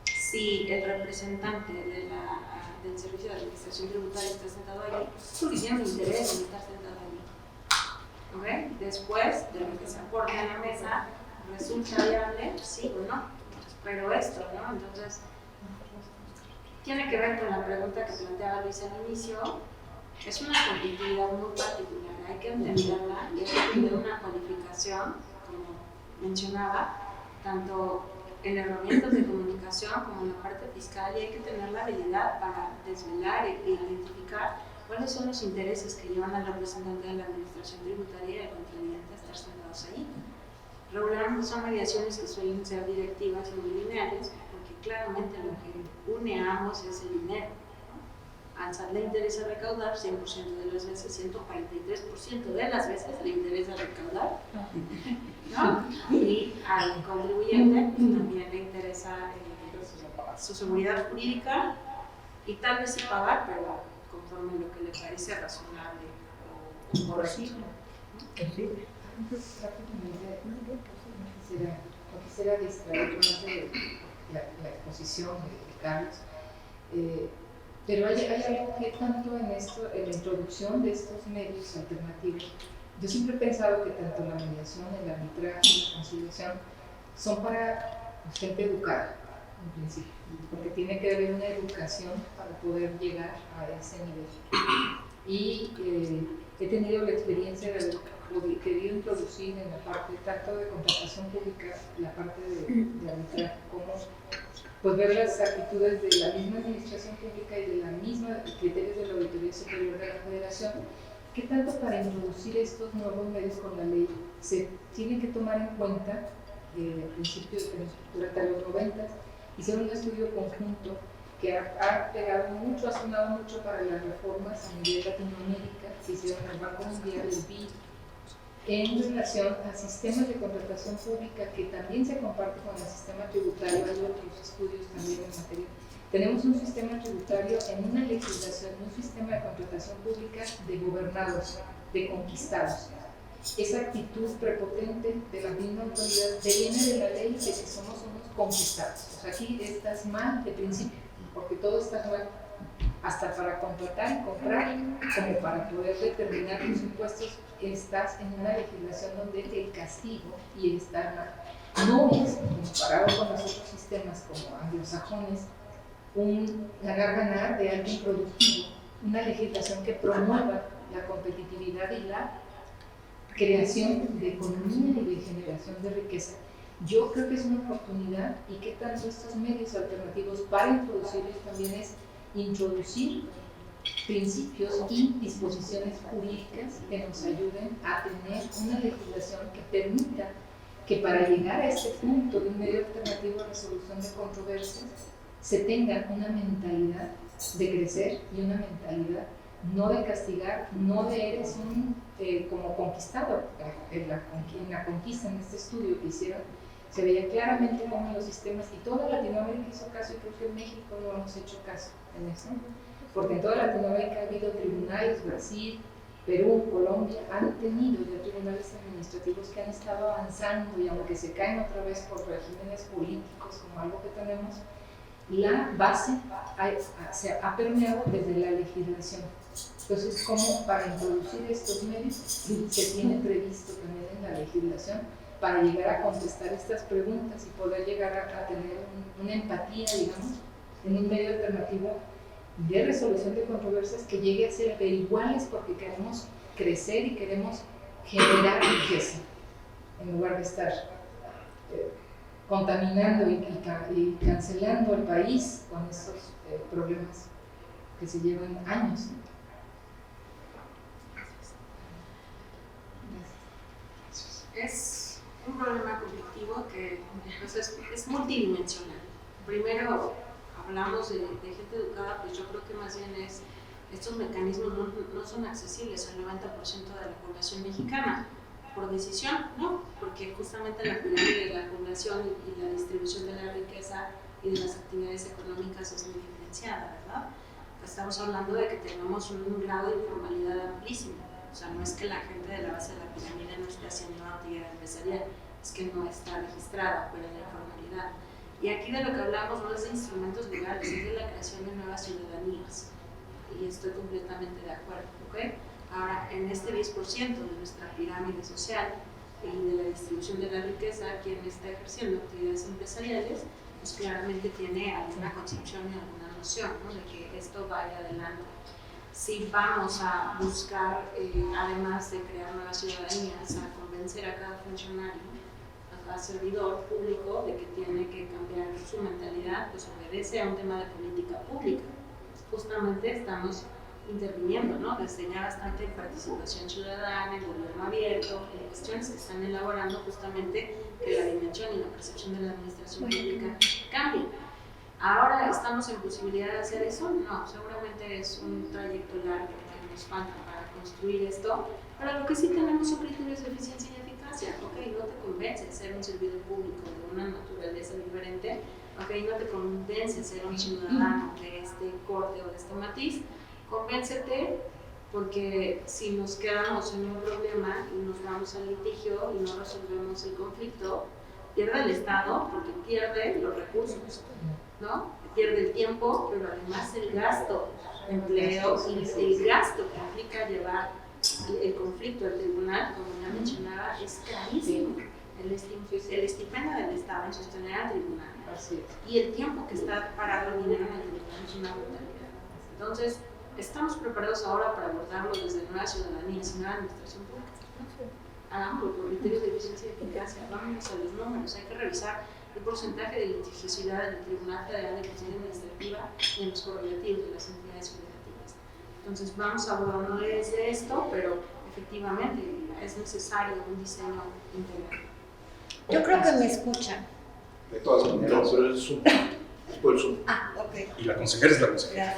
Si el representante del Servicio de Administración Tributaria está sentado allí, pues tiene interés en estar sentado allí. ¿Okay? Después de lo que se aporte en la mesa, ¿resulta viable? Sí o no. Pero esto, ¿no? Entonces, tiene que ver con la pregunta que planteaba Luis al inicio. Es una conflictividad muy particular, hay que entenderla y hay que tener una cualificación, como mencionaba, tanto en herramientas de comunicación como en la parte fiscal, y hay que tener la habilidad para desvelar e identificar cuáles son los intereses que llevan al representante de la administración tributaria y al contribuyente a estar sentados ahí. Regularmente son mediaciones que suelen ser directivas y muy lineales, porque claramente lo que une a ambos es el dinero. Al SAT le interesa recaudar 100% de las veces, 143% de las veces le interesa recaudar, ¿no? Y al contribuyente pues, también le interesa su seguridad jurídica y tal vez sí pagar, pero conforme a lo que le parece razonable o correcto. Quisiera distraer más de la exposición de Carlos. Pero hay algo que tanto en esto, en la introducción de estos medios alternativos, yo siempre he pensado que tanto la mediación, el arbitraje y la conciliación son para gente educada, en principio, porque tiene que haber una educación para poder llegar a ese nivel. Y he tenido la experiencia de haber querido introducir en la parte tanto de contratación pública, la parte de arbitraje, como pues ver las actitudes de la misma administración pública y de la misma criterios de la Auditoría Superior de la Federación. ¿Qué tanto para introducir estos nuevos medios con la ley se tiene que tomar en cuenta? Al principio, durante los 90, hicieron un estudio conjunto que ha pegado mucho, ha sonado mucho para las reformas a nivel Latinoamérica, se hicieron en el Banco Mundial, el BID, en relación a sistemas de contratación pública que también se comparte con el sistema tributario. Hay otros estudios también en materia. Tenemos un sistema tributario en una legislación, un sistema de contratación pública de gobernados, de conquistados. Esa actitud prepotente de la misma autoridad viene de la ley de que somos unos conquistados. O sea, aquí estás mal de principio, porque todo está nuevo, hasta para contratar y comprar, como para poder determinar tus impuestos, estás en una legislación donde el castigo y el estar mal no es, comparado con los otros sistemas como anglosajones, un ganar-ganar de alto improductivo, una legislación que promueva la competitividad y la creación de economía y de generación de riqueza. Yo creo que es una oportunidad, y que tanto estos medios alternativos para introducirlos también es introducir principios y disposiciones jurídicas que nos ayuden a tener una legislación que permita que para llegar a este punto de un medio alternativo de resolución de controversias se tenga una mentalidad de crecer y una mentalidad no de castigar, no de eres un como conquistado. En la conquista, en este estudio que hicieron, se veía claramente cómo los sistemas, y toda Latinoamérica hizo caso, y creo que en México no hemos hecho caso en eso, porque en toda Latinoamérica ha habido tribunales, Brasil, Perú, Colombia, han tenido ya tribunales administrativos que han estado avanzando, y aunque se caen otra vez por regímenes políticos como algo que tenemos, la base se ha permeado desde la legislación. Entonces, como para introducir estos medios, se tiene previsto también en la legislación para llegar a contestar estas preguntas y poder llegar a tener una empatía, digamos, en un medio alternativo de resolución de controversias que llegue a ser de iguales, porque queremos crecer y queremos generar riqueza, en lugar de estar contaminando y cancelando el país con estos problemas que se llevan años. Es un problema conflictivo que pues, es multidimensional. Primero hablamos de gente educada, pues yo creo que más bien estos mecanismos no son accesibles al 90% de la población mexicana, por decisión, ¿no? Porque justamente la pirámide de la población y la distribución de la riqueza y de las actividades económicas es muy diferenciada, ¿verdad? Estamos hablando de que tenemos un grado de informalidad amplísimo. O sea, no es que la gente de la base de la pirámide no esté haciendo una actividad empresarial, es que no está registrada fuera de la informalidad. Y aquí de lo que hablamos no es de instrumentos legales, es de la creación de nuevas ciudadanías. Y estoy completamente de acuerdo, ¿ok? Ahora, en este 10% de nuestra pirámide social y de la distribución de la riqueza, quien está ejerciendo actividades empresariales, pues claramente tiene alguna concepción y alguna noción, ¿no? De que esto vaya adelante. Si vamos a buscar, además de crear nuevas ciudadanías, a convencer a cada funcionario, a cada servidor público de que tiene que cambiar su mentalidad, pues obedece a un tema de política pública. Justamente estamos interviniendo, ¿no? Desde ya bastante participación ciudadana, el gobierno abierto, cuestiones que están elaborando justamente que la dimensión y la percepción de la administración pública cambie. ¿Ahora estamos en posibilidad de hacer eso? No, seguramente es un trayecto largo que nos falta para construir esto, pero lo que sí tenemos son criterios de eficiencia y eficacia. Ok, no te convence ser un servidor público de una naturaleza diferente, ok, no te convence ser un ciudadano de este corte o de este matiz, convéncete, porque si nos quedamos en un problema y nos vamos al litigio y no resolvemos el conflicto, pierde el Estado porque pierde los recursos, ¿no? Pierde el tiempo, pero además el gasto de empleo y el gasto que implica llevar el conflicto al tribunal, como ya mencionaba, es carísimo. El estipendio del Estado en sostener al tribunal y el tiempo que está parado el dinero en el tribunal es una brutalidad. Entonces, estamos preparados ahora para abordarlo desde nuevas ciudadanías y nueva administración pública. Hagámoslo por criterios de eficiencia y eficacia, vámonos a los números, hay que revisar el porcentaje de litigiosidad del Tribunal Federal de Justicia Administrativa y en los correlativos de las entidades federativas. Entonces vamos abordando desde esto, pero efectivamente es necesario un diseño integral. Yo creo que me escuchan. De todas maneras, pero el Zoom. Es por el Zoom. Ah, ok. Y la consejera es la consejera.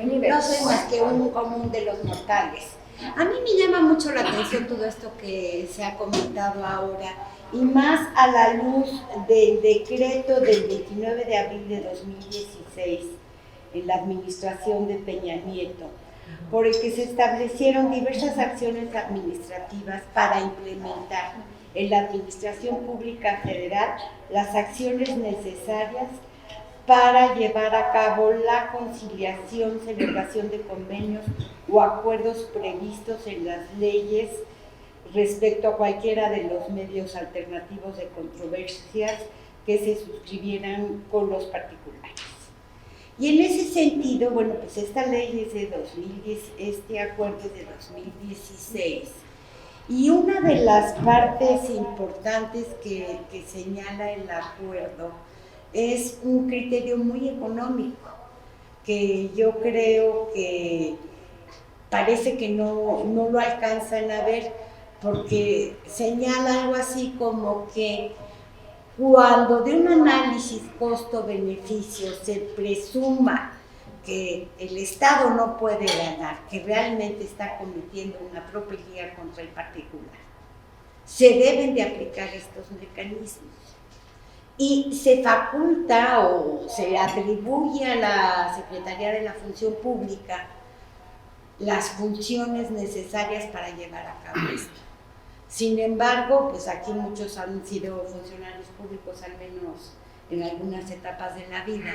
No soy más que un común de los mortales. A mí me llama mucho la atención todo esto que se ha comentado ahora, y más a la luz del decreto del 29 de abril de 2016 en la administración de Peña Nieto, por el que se establecieron diversas acciones administrativas para implementar en la Administración Pública Federal las acciones necesarias para llevar a cabo la conciliación, celebración de convenios o acuerdos previstos en las leyes respecto a cualquiera de los medios alternativos de controversias que se suscribieran con los particulares. Y en ese sentido, bueno, pues esta ley es de 2010, este acuerdo es de 2016, y una de las partes importantes que señala el acuerdo es un criterio muy económico, que yo creo que parece que no lo alcanzan a ver, porque señala algo así como que cuando de un análisis costo-beneficio se presuma que el Estado no puede ganar, que realmente está cometiendo una tropelía contra el particular, se deben de aplicar estos mecanismos. Y se faculta o se atribuye a la Secretaría de la Función Pública las funciones necesarias para llevar a cabo esto. Sin embargo, pues aquí muchos han sido funcionarios públicos, al menos en algunas etapas de la vida,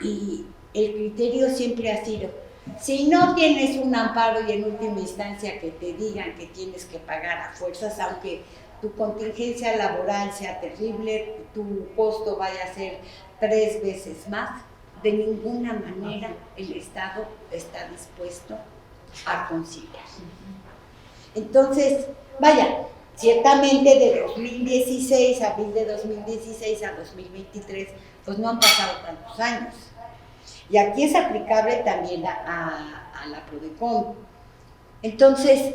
y el criterio siempre ha sido, si no tienes un amparo y en última instancia que te digan que tienes que pagar a fuerzas, aunque tu contingencia laboral sea terrible, tu costo vaya a ser 3 veces más, de ninguna manera el Estado está dispuesto a conciliar. Entonces, vaya, ciertamente de 2016, abril de 2016 a 2023, pues no han pasado tantos años. Y aquí es aplicable también a la PRODECON. Entonces,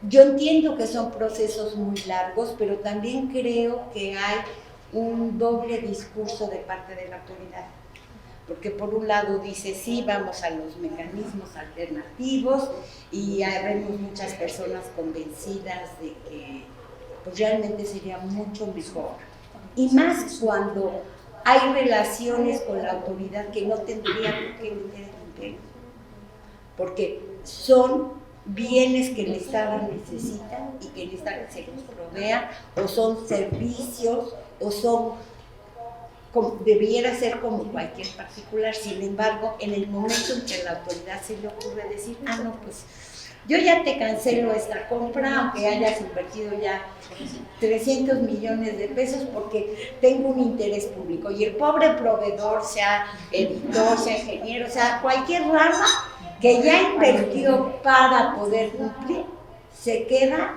yo entiendo que son procesos muy largos, pero también creo que hay un doble discurso de parte de la autoridad. Porque por un lado dice, sí, vamos a los mecanismos alternativos y vemos muchas personas convencidas de que pues, realmente sería mucho mejor. Y más cuando hay relaciones con la autoridad que no tendrían que meter el empeño, porque son bienes que el Estado necesita y que el Estado se los provea, o son servicios, o son debiera ser como cualquier particular. Sin embargo, en el momento en que a la autoridad se le ocurre decir, no, pues yo ya te cancelo esta compra, aunque hayas invertido ya 300 millones de pesos porque tengo un interés público, y el pobre proveedor, sea editor, sea ingeniero, sea cualquier rama que ya invirtió para poder cumplir, se queda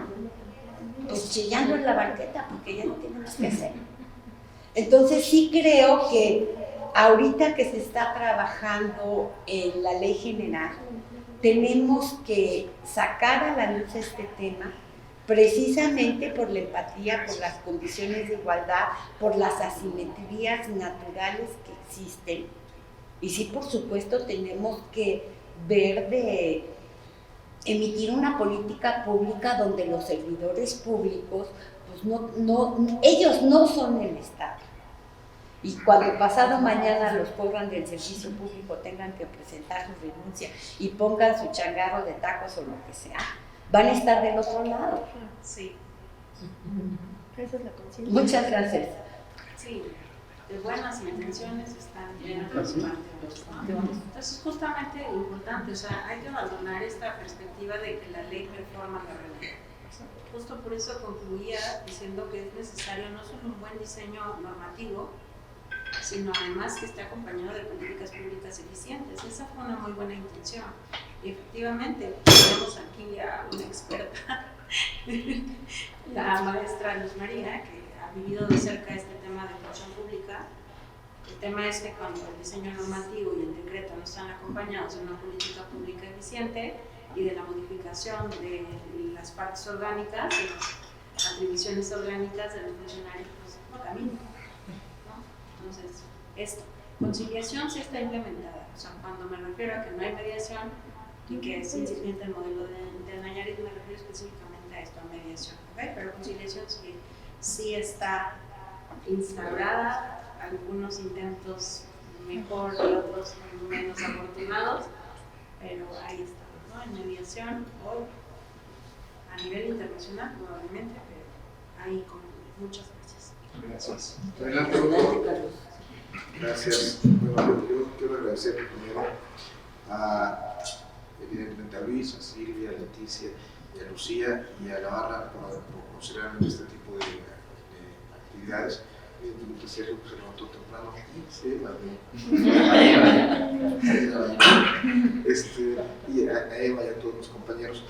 pues chillando en la banqueta porque ya no tiene más que hacer. Entonces sí creo que ahorita que se está trabajando en la ley general, tenemos que sacar a la luz este tema precisamente por la empatía, por las condiciones de igualdad, por las asimetrías naturales que existen. Y sí, por supuesto, tenemos que ver de emitir una política pública donde los servidores públicos, pues ellos no son el Estado. Y cuando pasado mañana los corran del servicio público, tengan que presentar su renuncia y pongan su changarro de tacos o lo que sea, van a estar del otro lado. Sí. Esa es la conciencia. Muchas gracias. Sí, de buenas intenciones están llenas de parte. Entonces, justamente importante, o sea, hay que abandonar esta perspectiva de que la ley performa la realidad. Justo por eso concluía diciendo que es necesario no solo un buen diseño normativo, sino además que esté acompañado de políticas públicas eficientes. Esa fue una muy buena intención. Y efectivamente, tenemos aquí a una experta, la maestra Luz María, que ha vivido de cerca este tema de función pública. El tema es que cuando el diseño normativo y el decreto no están acompañados de una política pública eficiente y de la modificación de las partes orgánicas, de las atribuciones orgánicas de los funcionarios, pues no camina. Entonces, esto, conciliación sí está implementada. O sea, cuando me refiero a que no hay mediación y que es incipiente el modelo de Nayarit, me refiero específicamente a esto, a mediación. ¿Okay? Pero conciliación sí está instaurada, algunos intentos mejor y otros menos afortunados, pero ahí está, ¿no? En mediación, hoy, a nivel internacional probablemente, pero ahí concluir. Muchas gracias. Gracias. Adelante, doctor. Gracias. Bueno, yo quiero agradecer primero evidentemente a Luis, a Silvia, a Leticia y a Lucía y a la barra por considerarme este tipo de actividades. Evidentemente Sergio se levantó temprano y a Eva y a todos mis compañeros.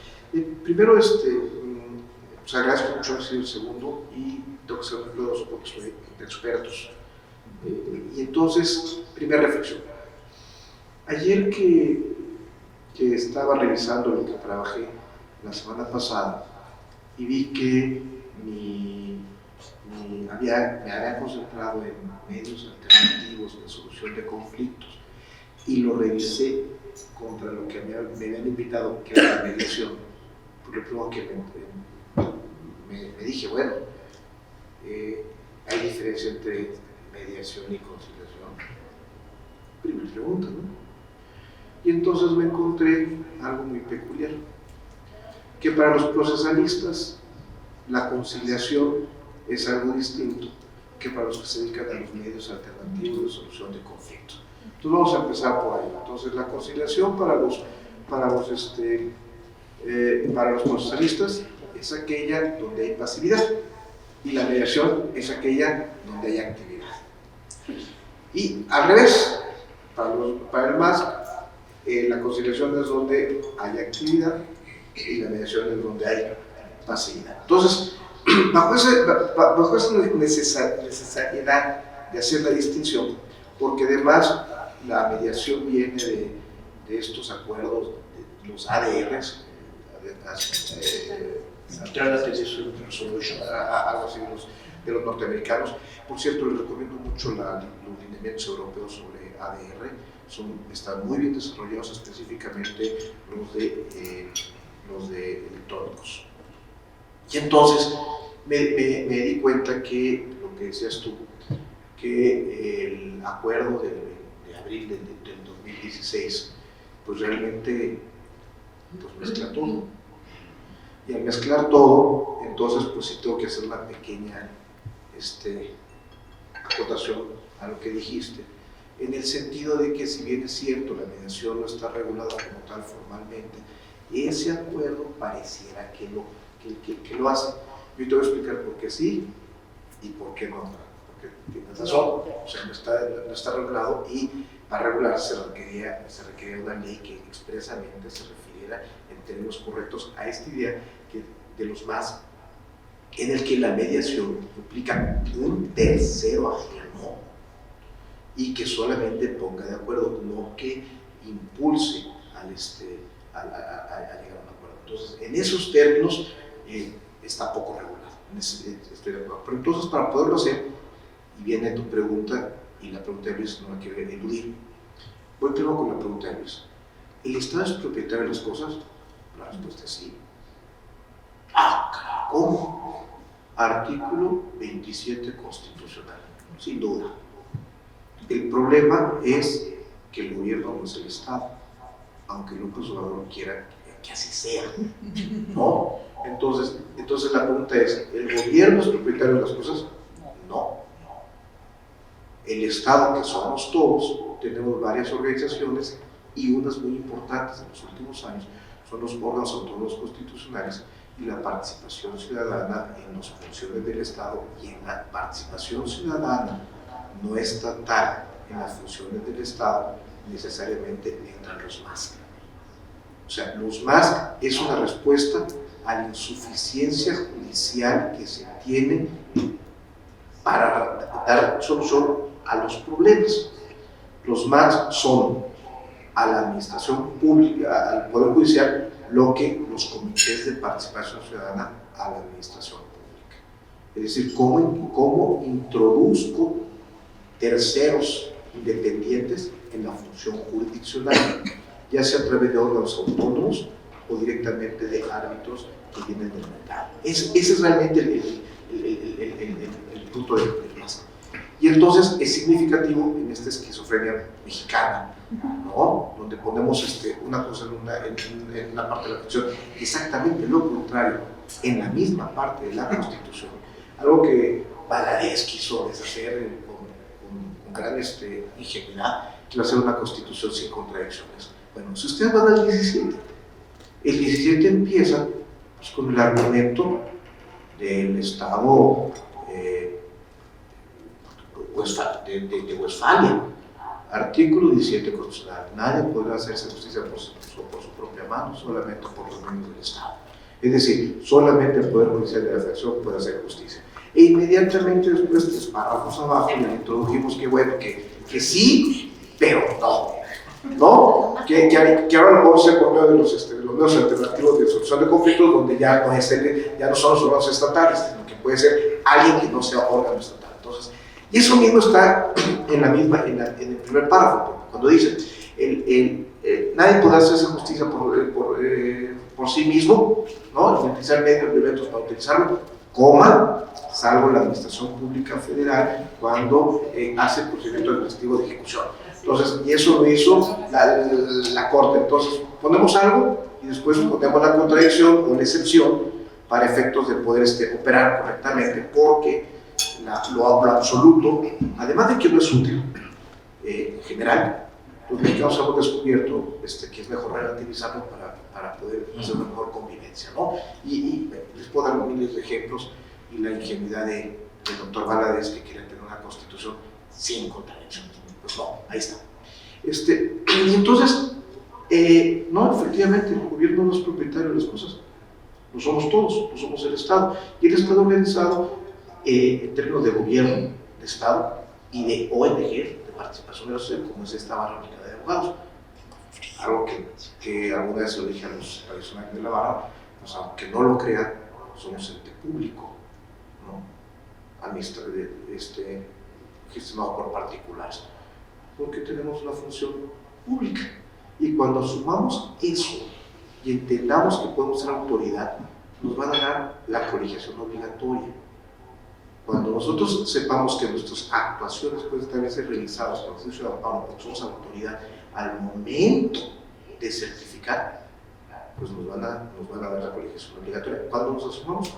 Primero, pues agradezco mucho haber sido el segundo y tengo que ser muy cuidadoso porque soy de expertos. Y entonces, primera reflexión. Ayer que estaba revisando lo que trabajé la semana pasada y vi que me había concentrado en medios alternativos de solución de conflictos y lo revisé contra lo que me habían invitado, que era la mediación. Porque primero que me dije, bueno, hay diferencia entre mediación y conciliación. Primera pregunta, ¿no? Y entonces me encontré algo muy peculiar, que para los procesalistas la conciliación es algo distinto que para los que se dedican a los medios alternativos de solución de conflictos. Entonces vamos a empezar por ahí. Entonces la conciliación para los procesalistas es aquella donde hay pasividad y la mediación es aquella donde hay actividad. Y al revés, para el MASC, la conciliación es donde hay actividad y la mediación es donde hay pasividad. Entonces, bajo esa necesariedad de hacer la distinción, porque además la mediación viene de estos acuerdos, de los ADRs, Alternative Dispute Resolution, algo así de los norteamericanos. Por cierto, les recomiendo mucho los lineamientos europeos sobre ADR, están muy bien desarrollados, específicamente los de electrónicos. Y entonces me di cuenta que, lo que decías tú, que el acuerdo de abril del 2016, pues realmente mezcla todo. Y al mezclar todo, entonces pues sí tengo que hacer una pequeña acotación a lo que dijiste, en el sentido de que si bien es cierto, la mediación no está regulada como tal formalmente, ese acuerdo pareciera que lo hace. Yo te voy a explicar por qué sí y por qué no. Porque tienes razón, o sea, no está regulado, y para regularse se requería una ley que expresamente se refiriera en términos correctos a esta idea de los más, en el que la mediación implica un tercero ajeno y que solamente ponga de acuerdo, no que impulse a llegar a un acuerdo. Entonces, en esos términos está poco regulado, estoy de acuerdo. Pero entonces, para poderlo hacer, y viene tu pregunta, y la pregunta de Luis no la quiero eludir, voy primero con la pregunta de Luis. ¿El Estado es propietario de las cosas? La respuesta es sí. ¿Cómo? Artículo 27 constitucional, sin duda. El problema es que el gobierno no es el Estado, aunque López Obrador quiera que así sea, ¿no? Entonces la pregunta es, ¿el gobierno es propietario de las cosas? No. El Estado, que somos todos, tenemos varias organizaciones, y unas muy importantes en los últimos años son los órganos autónomos constitucionales y la participación ciudadana en las funciones del Estado, y en la participación ciudadana no estatal en las funciones del Estado necesariamente entran los MASC. O sea, los MASC es una respuesta a la insuficiencia judicial que se tiene para dar solución a los problemas. Los MASC son a la administración pública, al Poder Judicial, lo que los comités de participación ciudadana a la administración pública. Es decir, cómo introduzco terceros independientes en la función jurisdiccional, ya sea a través de órganos autónomos o directamente de árbitros que vienen del mercado. Ese es realmente el punto del MASC. Y entonces es significativo en esta esquizofrenia mexicana, ¿no? Donde ponemos una cosa en una parte de la Constitución, exactamente lo contrario en la misma parte de la Constitución, algo que Valadez quiso deshacer con gran ingenuidad, que va a ser una constitución sin contradicciones. Bueno, si ustedes van al 17, el 17 empieza pues, con el argumento del Estado de Westfalia, artículo 17 constitucional. Nadie podrá hacerse justicia por su propia mano, solamente por los medios del Estado. Es decir, solamente el Poder Judicial de la Federación puede hacer justicia. E inmediatamente después, 3 párrafos abajo, le introdujimos que bueno, que sí, pero no. ¿No? Que ahora lo vamos a hacer por medio de los medios alternativos de solución de conflictos, donde ya no son los órganos estatales, sino que puede ser alguien que no sea órgano estatal. Entonces, y eso mismo está en el primer párrafo, cuando dice, nadie podrá hacerse justicia por sí mismo, ¿no? Utilizar medios violentos para utilizarlo, salvo la Administración Pública Federal cuando hace el procedimiento administrativo de ejecución. Entonces, y eso lo hizo la Corte. Entonces, ponemos algo y después ponemos la contradicción o la excepción para efectos de poder operar correctamente, porque lo absoluto, además de que no es útil, en general, los mexicanos hemos descubierto que es mejor relativizarlo para poder hacer una mejor convivencia, ¿no? Y les puedo dar miles de ejemplos, y la ingenuidad del doctor Valadez, que quería tener una constitución sin contradicciones. Pues no, ahí está. Y entonces, no, efectivamente, el gobierno no es propietario de las cosas, no somos todos, no somos el Estado. Y el Estado organizado en términos de gobierno, de Estado y de ONG, de participación de la sociedad, como es esta barra de abogados. Algo que alguna vez se lo dije a los tradicionales de la barra, pues aunque no lo crean, somos ente público, ¿no? Gestionado por particulares, porque tenemos una función pública. Y cuando asumamos eso y entendamos que podemos ser autoridad, nos van a dar la colegiación obligatoria. Cuando nosotros sepamos que nuestras actuaciones pueden también ser realizadas por el juicio de amparo, porque somos autoridad, al momento de certificar, pues nos van a dar la colegiación obligatoria. Cuando nos asumamos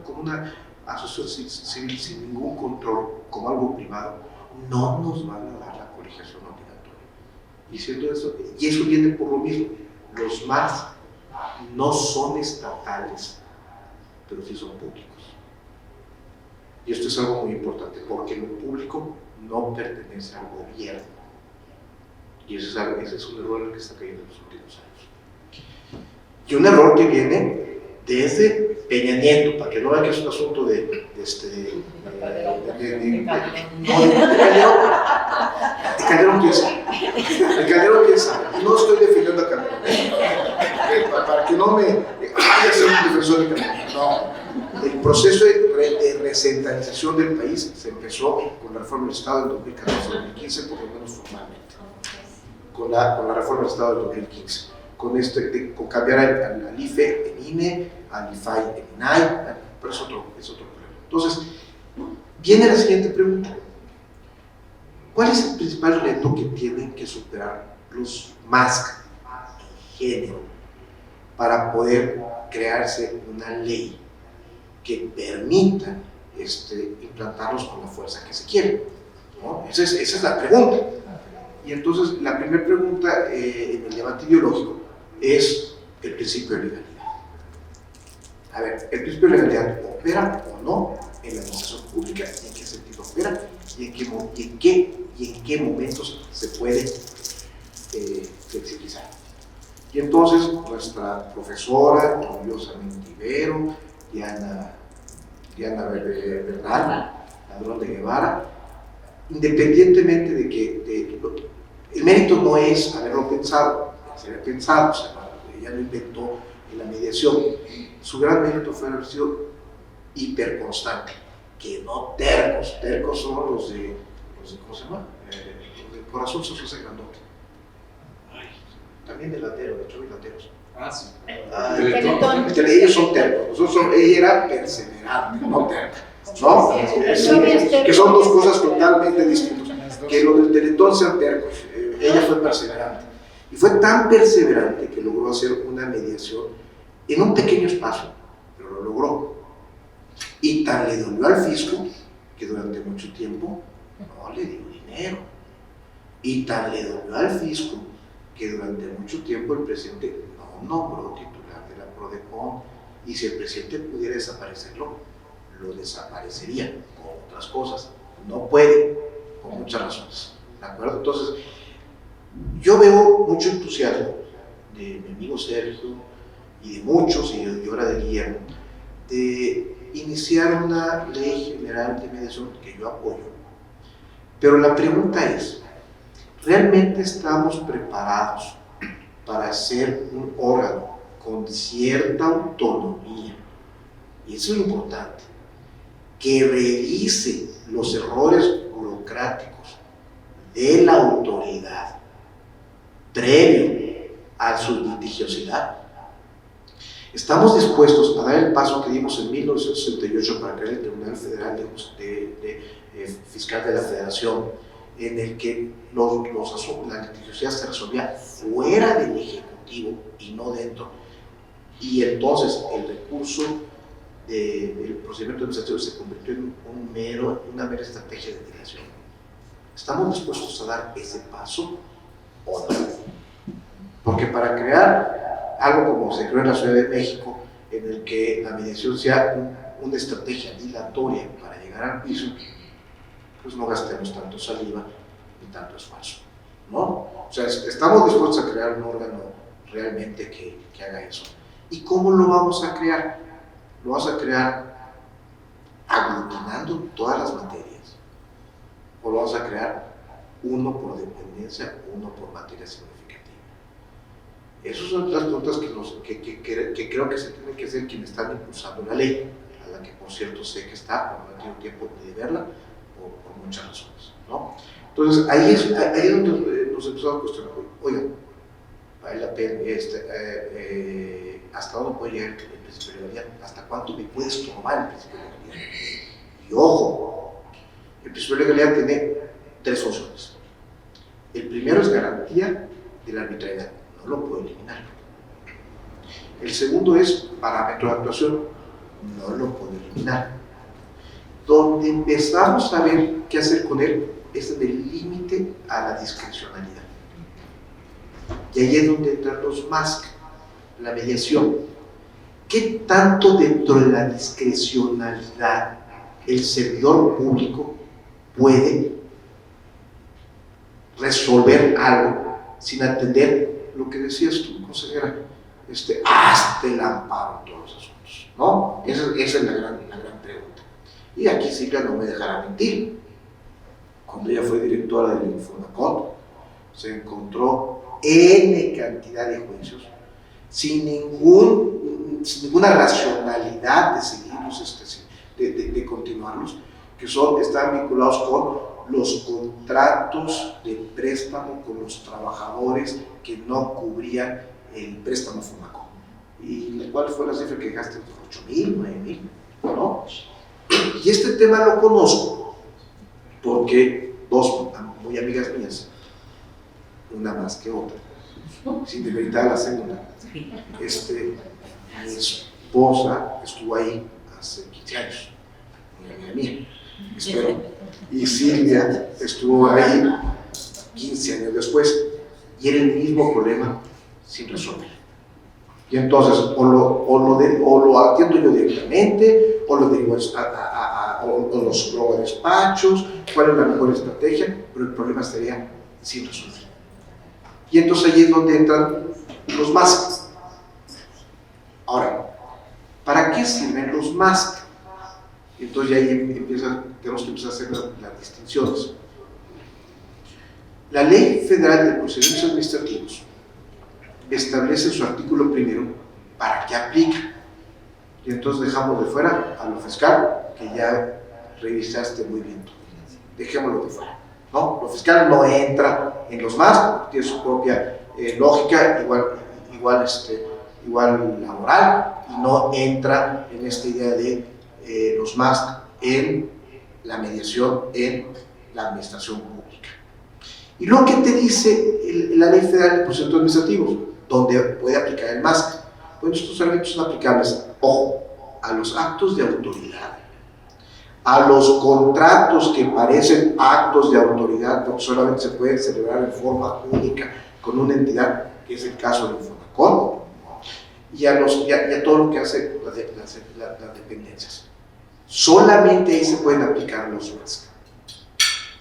como una asociación civil sin ningún control, como algo privado, no nos van a dar la colegiación obligatoria. Diciendo eso, y eso viene por lo mismo, los más no son estatales, pero sí son públicos. Y esto es algo muy importante, porque lo público no pertenece al gobierno. Y ese es un error en el que está cayendo en los últimos años. Y un error que viene desde Peña Nieto, para que no vean que es un asunto de Calderón piensa. El Calderón piensa. Y no estoy defendiendo a Calderón. Para que no me vaya a ser un defensor de Calderón. No. El proceso de recentralización del país se empezó con la reforma del Estado del 2014-2015, por lo menos formalmente. Con la reforma del Estado del 2015. Con cambiar al IFE en INE, al IFAI en INAI, pero es otro problema. Entonces, viene la siguiente pregunta. ¿Cuál es el principal reto que tienen que superar los MASC en género para poder crearse una ley que permita implantarlos con la fuerza que se quiere? ¿No? Esa es la pregunta. Y entonces, la primera pregunta en el debate ideológico es el principio de legalidad. A ver, ¿el principio de legalidad opera o no en la administración pública? ¿En qué sentido opera? ¿Y en qué momentos se puede flexibilizar? Y entonces, nuestra profesora, orgullosamente Ibero, Diana Bernal, Ladrón de Guevara, independientemente de que el mérito no es haberlo pensado, se había pensado, o sea, ella lo inventó en la mediación. Su gran mérito fue haber sido hiperconstante, que no tercos. Tercos son los de ¿cómo se llama? Los de corazón social grandote. También delanteros, de hecho delanteros. Ah, sí. Ellos son tercos, ella era perseverante, no terca, ¿no? Que son dos cosas totalmente distintas. Que los del Teletón sean tercos, ella fue perseverante. Y fue tan perseverante que logró hacer una mediación en un pequeño espacio, pero lo logró. Y tan le dolió al fisco que durante mucho tiempo no le dio dinero. Y tan le dolió al fisco que durante mucho tiempo el presidente no nombró titular de la PRODECON, y si el presidente pudiera desaparecerlo, lo desaparecería con otras cosas. No puede, por muchas razones. ¿De acuerdo? Entonces, yo veo mucho entusiasmo de mi amigo Sergio y de muchos, y ahora de Guillermo, de iniciar una ley general de mediación que yo apoyo. Pero la pregunta es, ¿realmente estamos preparados para ser un órgano con cierta autonomía? Y eso es lo importante, que revise los errores burocráticos de la autoridad previo a su litigiosidad. Estamos dispuestos a dar el paso que dimos en 1968 para crear el Tribunal Federal Fiscal de la Federación, en el que la litigiosidad se resolvía fuera del Ejecutivo y no dentro. Y entonces el recurso del procedimiento administrativo se convirtió en una mera estrategia de litigación. ¿Estamos dispuestos a dar ese paso o no? Porque para crear algo como se creó en la Ciudad de México, en el que la mediación sea una estrategia dilatoria para llegar al piso, pues no gastemos tanto saliva ni tanto esfuerzo, ¿no? O sea, estamos dispuestos a crear un órgano realmente que haga eso. ¿Y cómo lo vamos a crear? Lo vamos a crear aglutinando todas las materias, o lo vamos a crear uno por dependencia, uno por materia significativa. Esas son las preguntas que creo que se tienen que hacer quienes están impulsando la ley, a la que por cierto sé que está, pero no he tenido tiempo de verla por muchas razones, ¿no? Entonces ahí es donde nos empezamos a cuestionar, oigan, vale la pena, ¿hasta dónde puede llegar el principio de legalidad? ¿Hasta cuánto me puedes tomar el principio de legalidad? Y ojo, el principio de legalidad tiene tres funciones. El primero es garantía de la arbitrariedad, no lo puedo eliminar. El segundo es parámetro de actuación, no lo puedo eliminar. Donde empezamos a ver qué hacer con él es en el límite a la discrecionalidad. Y ahí es donde entran los MASC, la mediación. ¿Qué tanto dentro de la discrecionalidad el servidor público puede resolver algo sin atender lo que decías tú, consejera, hasta el amparo en todos los asuntos, ¿no? Esa es la gran pregunta. Y aquí Silvia no me dejará mentir. Cuando ella fue directora del Infonacot, se encontró N cantidad de juicios sin ninguna racionalidad de seguirlos, de continuarlos, que están vinculados con los contratos de préstamo con los trabajadores que no cubrían el préstamo Fonacot. ¿Y cuál fue la cifra que dejaste? 8,000, 9,000, ¿no? Y este tema lo conozco porque dos muy amigas mías, una más que otra, sin demeritar a la segunda, mi esposa estuvo ahí hace 15 años, una amiga mía, espero. Y Silvia estuvo ahí 15 años después y era el mismo problema sin resolver. Y entonces o lo atiendo yo directamente, o lo derivo o lo subo a despachos, cuál es la mejor estrategia, pero el problema estaría sin resolver. Y entonces ahí es donde entran los MASC. Ahora, ¿para qué sirven los MASC? Entonces ahí tenemos que empezar a hacer las distinciones. La Ley Federal de Procedimientos Administrativos establece en su artículo primero para qué aplica. Y entonces dejamos de fuera a lo fiscal, que ya revisaste muy bien. Dejémoslo de fuera, ¿no? Lo fiscal no entra en los MASC, tiene su propia lógica, igual laboral, y no entra en esta idea de los MASC en la mediación en la administración pública. Y lo que te dice la Ley Federal de Procedimientos Administrativos, donde puede aplicar el MASC, bueno, estos elementos son aplicables, ojo, a los actos de autoridad, a los contratos que parecen actos de autoridad, porque solamente se pueden celebrar en forma única con una entidad, que es el caso del Fonacol, y a todo lo que hace las dependencias. Solamente ahí se pueden aplicar los UASC.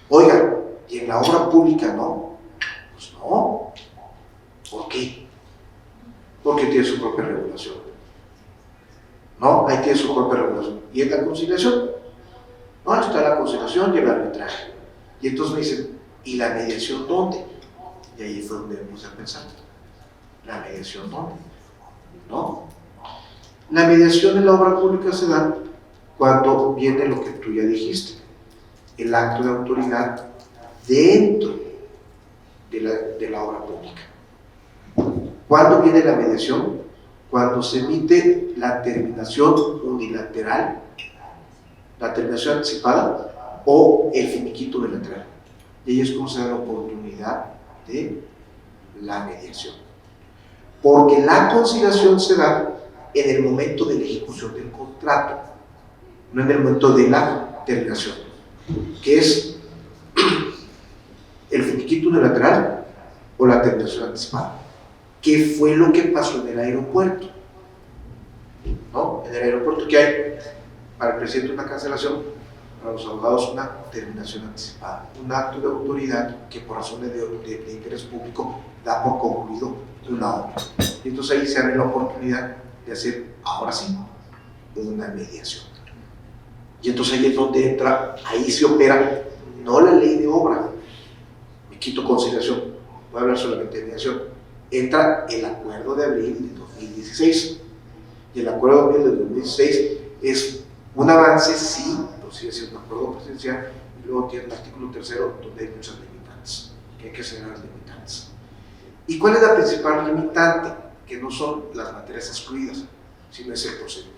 Oigan, y en la obra pública no. Pues no. ¿Por qué? Porque tiene su propia regulación. ¿No? Ahí tiene su propia regulación. ¿Y en la conciliación? No, está la conciliación y el arbitraje. Y entonces me dicen, ¿y la mediación dónde? Y ahí fue donde me puse a pensar. ¿La mediación dónde? ¿No? La mediación en la obra pública se da cuando viene lo que tú ya dijiste, el acto de autoridad dentro de la obra pública. ¿Cuándo viene la mediación? Cuando se emite la terminación unilateral, la terminación anticipada o el finiquito unilateral. Y ahí es como se da la oportunidad de la mediación. Porque la conciliación se da en el momento de la ejecución del contrato, no en el momento de la terminación, que es el finiquito unilateral o la terminación anticipada. ¿Qué fue lo que pasó en el aeropuerto? ¿No? En el aeropuerto, ¿qué hay? Para el presidente una cancelación, para los abogados una terminación anticipada, un acto de autoridad que por razones de interés público da por concluido una obra. Y entonces ahí se abre la oportunidad de hacer, ahora sí, una mediación. Y entonces ahí es donde entra, ahí se opera, no la ley de obra, me quito conciliación, voy a hablar solamente de mediación, entra el acuerdo de abril de 2016. Y el acuerdo de abril de 2016 es un avance, sí, pero sigue siendo un acuerdo presidencial, y luego tiene el artículo 3 donde hay muchas limitantes, que hay que ser las limitantes. ¿Y cuál es la principal limitante? Que no son las materias excluidas, sino es el procedimiento.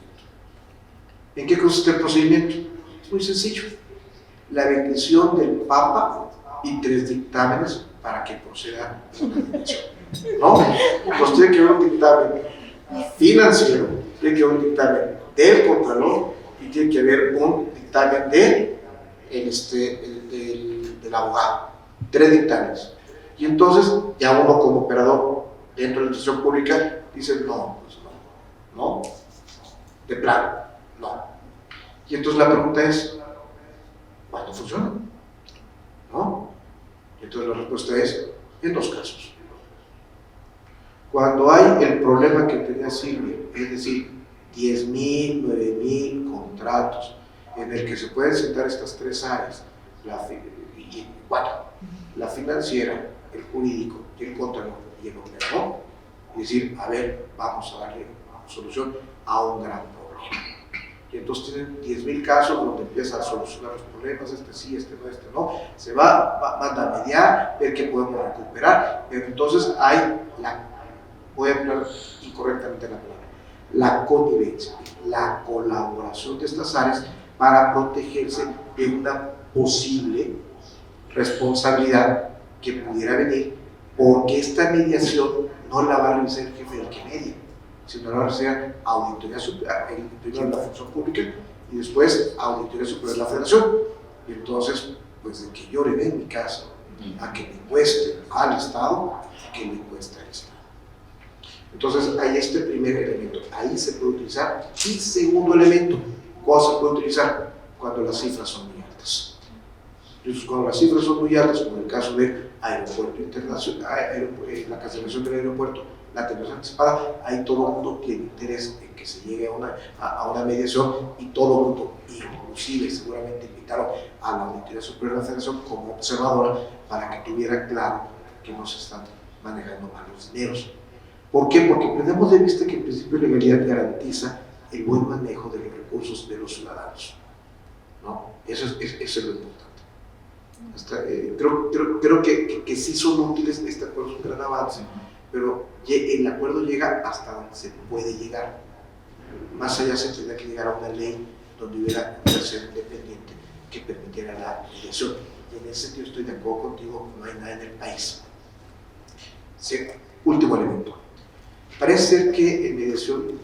¿En qué consiste el procedimiento? Es muy sencillo. La bendición del Papa y 3 dictámenes para que proceda una bendición. ¿No? Pues tiene que haber un dictamen financiero, tiene que haber un dictamen del Contralor y tiene que haber un dictamen del abogado. 3 dictámenes. Y entonces ya uno como operador dentro de la institución pública dice no, pues no, de plano, no. Y entonces la pregunta es, ¿cuándo funciona? ¿No? Y entonces la respuesta es, en 2 casos. Cuando hay el problema que tenía Silvia, es decir, 10,000, 9,000 contratos en el que se pueden sentar estas 3 áreas, la financiera, el jurídico y el contador y el operador, y decir, a ver, vamos a darle solución a un gran problema. Y entonces tienen 10,000 casos donde empiezan a solucionar los problemas, este sí, este no, se manda a mediar, ver qué podemos recuperar, pero entonces hay voy a hablar incorrectamente la palabra, la connivencia, la colaboración de estas áreas para protegerse de una posible responsabilidad que pudiera venir, porque esta mediación no la va a realizar el jefe del que media, sino la va a realizar Auditoría Superior, primero la Función Pública y después Auditoría Superior de la Federación. Y entonces, pues de que yo le dé en mi casa a que le cueste al Estado, que le cueste al Estado. Entonces, hay este primer elemento, ahí se puede utilizar. Y segundo elemento, ¿cuándo se puede utilizar? Cuando las cifras son muy altas. Entonces, cuando las cifras son muy altas, como en el caso del aeropuerto internacional, la cancelación del aeropuerto, la terminación anticipada, ahí todo el mundo tiene interés en que se llegue a una mediación y todo el mundo, inclusive seguramente invitaron a la Auditoría Superior de la Federación como observadora para que tuviera claro que no se están manejando mal los dineros. ¿Por qué? Porque perdemos de vista que el principio de legalidad garantiza el buen manejo de los recursos de los ciudadanos, ¿no? Eso es lo importante. Creo que sí son útiles, este acuerdo es un gran avance, pero el acuerdo llega hasta donde se puede llegar. Más allá se tendría que llegar a una ley donde hubiera un tercero independiente que permitiera la mediación. Y en ese sentido estoy de acuerdo contigo, no hay nada en el país. Sí. Último elemento. Parece ser que en mediación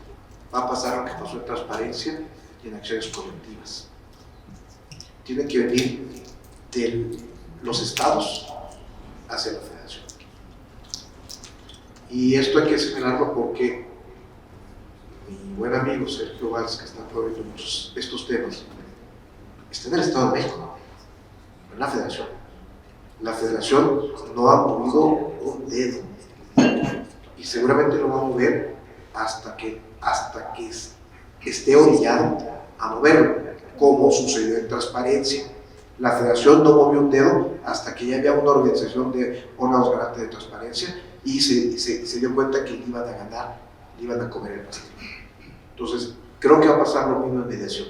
va a pasar lo que pasó en transparencia y en acciones colectivas. tiene que venir de los estados hacia la federación. Y esto hay que señalarlo porque mi buen amigo Sergio Valls, que está promoviendo muchos estos temas, está en el Estado de México, en la federación. La federación no ha movido un dedo y seguramente no va a mover hasta que esté orillado a moverlo, como sucedió en Transparencia. La federación no movió un dedo hasta que ya había una organización de órganos garantes de transparencia y se dio cuenta que le iban a ganar, le iban a comer el pastel. Entonces, creo que va a pasar lo mismo en mediación.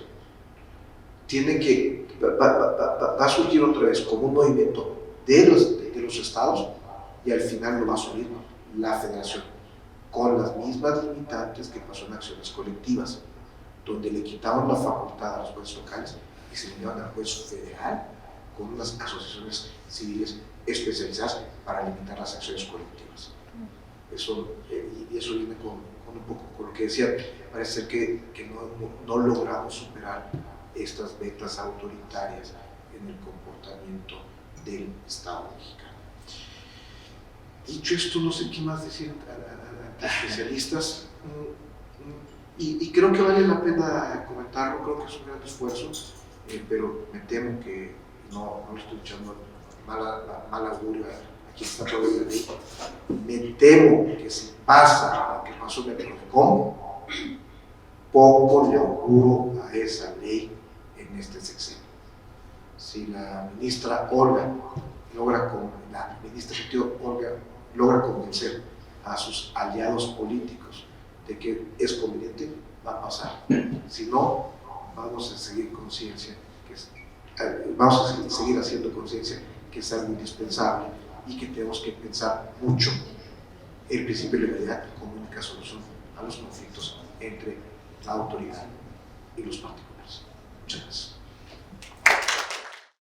Va a surgir otra vez como un movimiento de los estados y al final lo va a subir la federación, con las mismas limitantes que pasó en acciones colectivas, donde le quitaban la facultad a los jueces locales y se le llevan al juez federal con unas asociaciones civiles especializadas para limitar las acciones colectivas. Eso viene con un poco con lo que decía, parece ser que no logramos superar estas vetas autoritarias en el comportamiento del Estado mexicano. Dicho esto, no sé qué más decir ante especialistas, y creo que vale la pena comentarlo, creo que es un gran esfuerzo, pero me temo que no le estoy echando mal augurio a quien está todavía la ley. Me temo que si pasa lo que pasó en el Prodecon, poco le auguro a esa ley en este sexenio. Si la ministra Olga logra convencer a sus aliados políticos de que es conveniente, va a pasar. Si no, vamos a seguir haciendo conciencia que es algo indispensable y que tenemos que pensar mucho el principio de legalidad como única solución a los conflictos entre la autoridad y los particulares. Muchas gracias.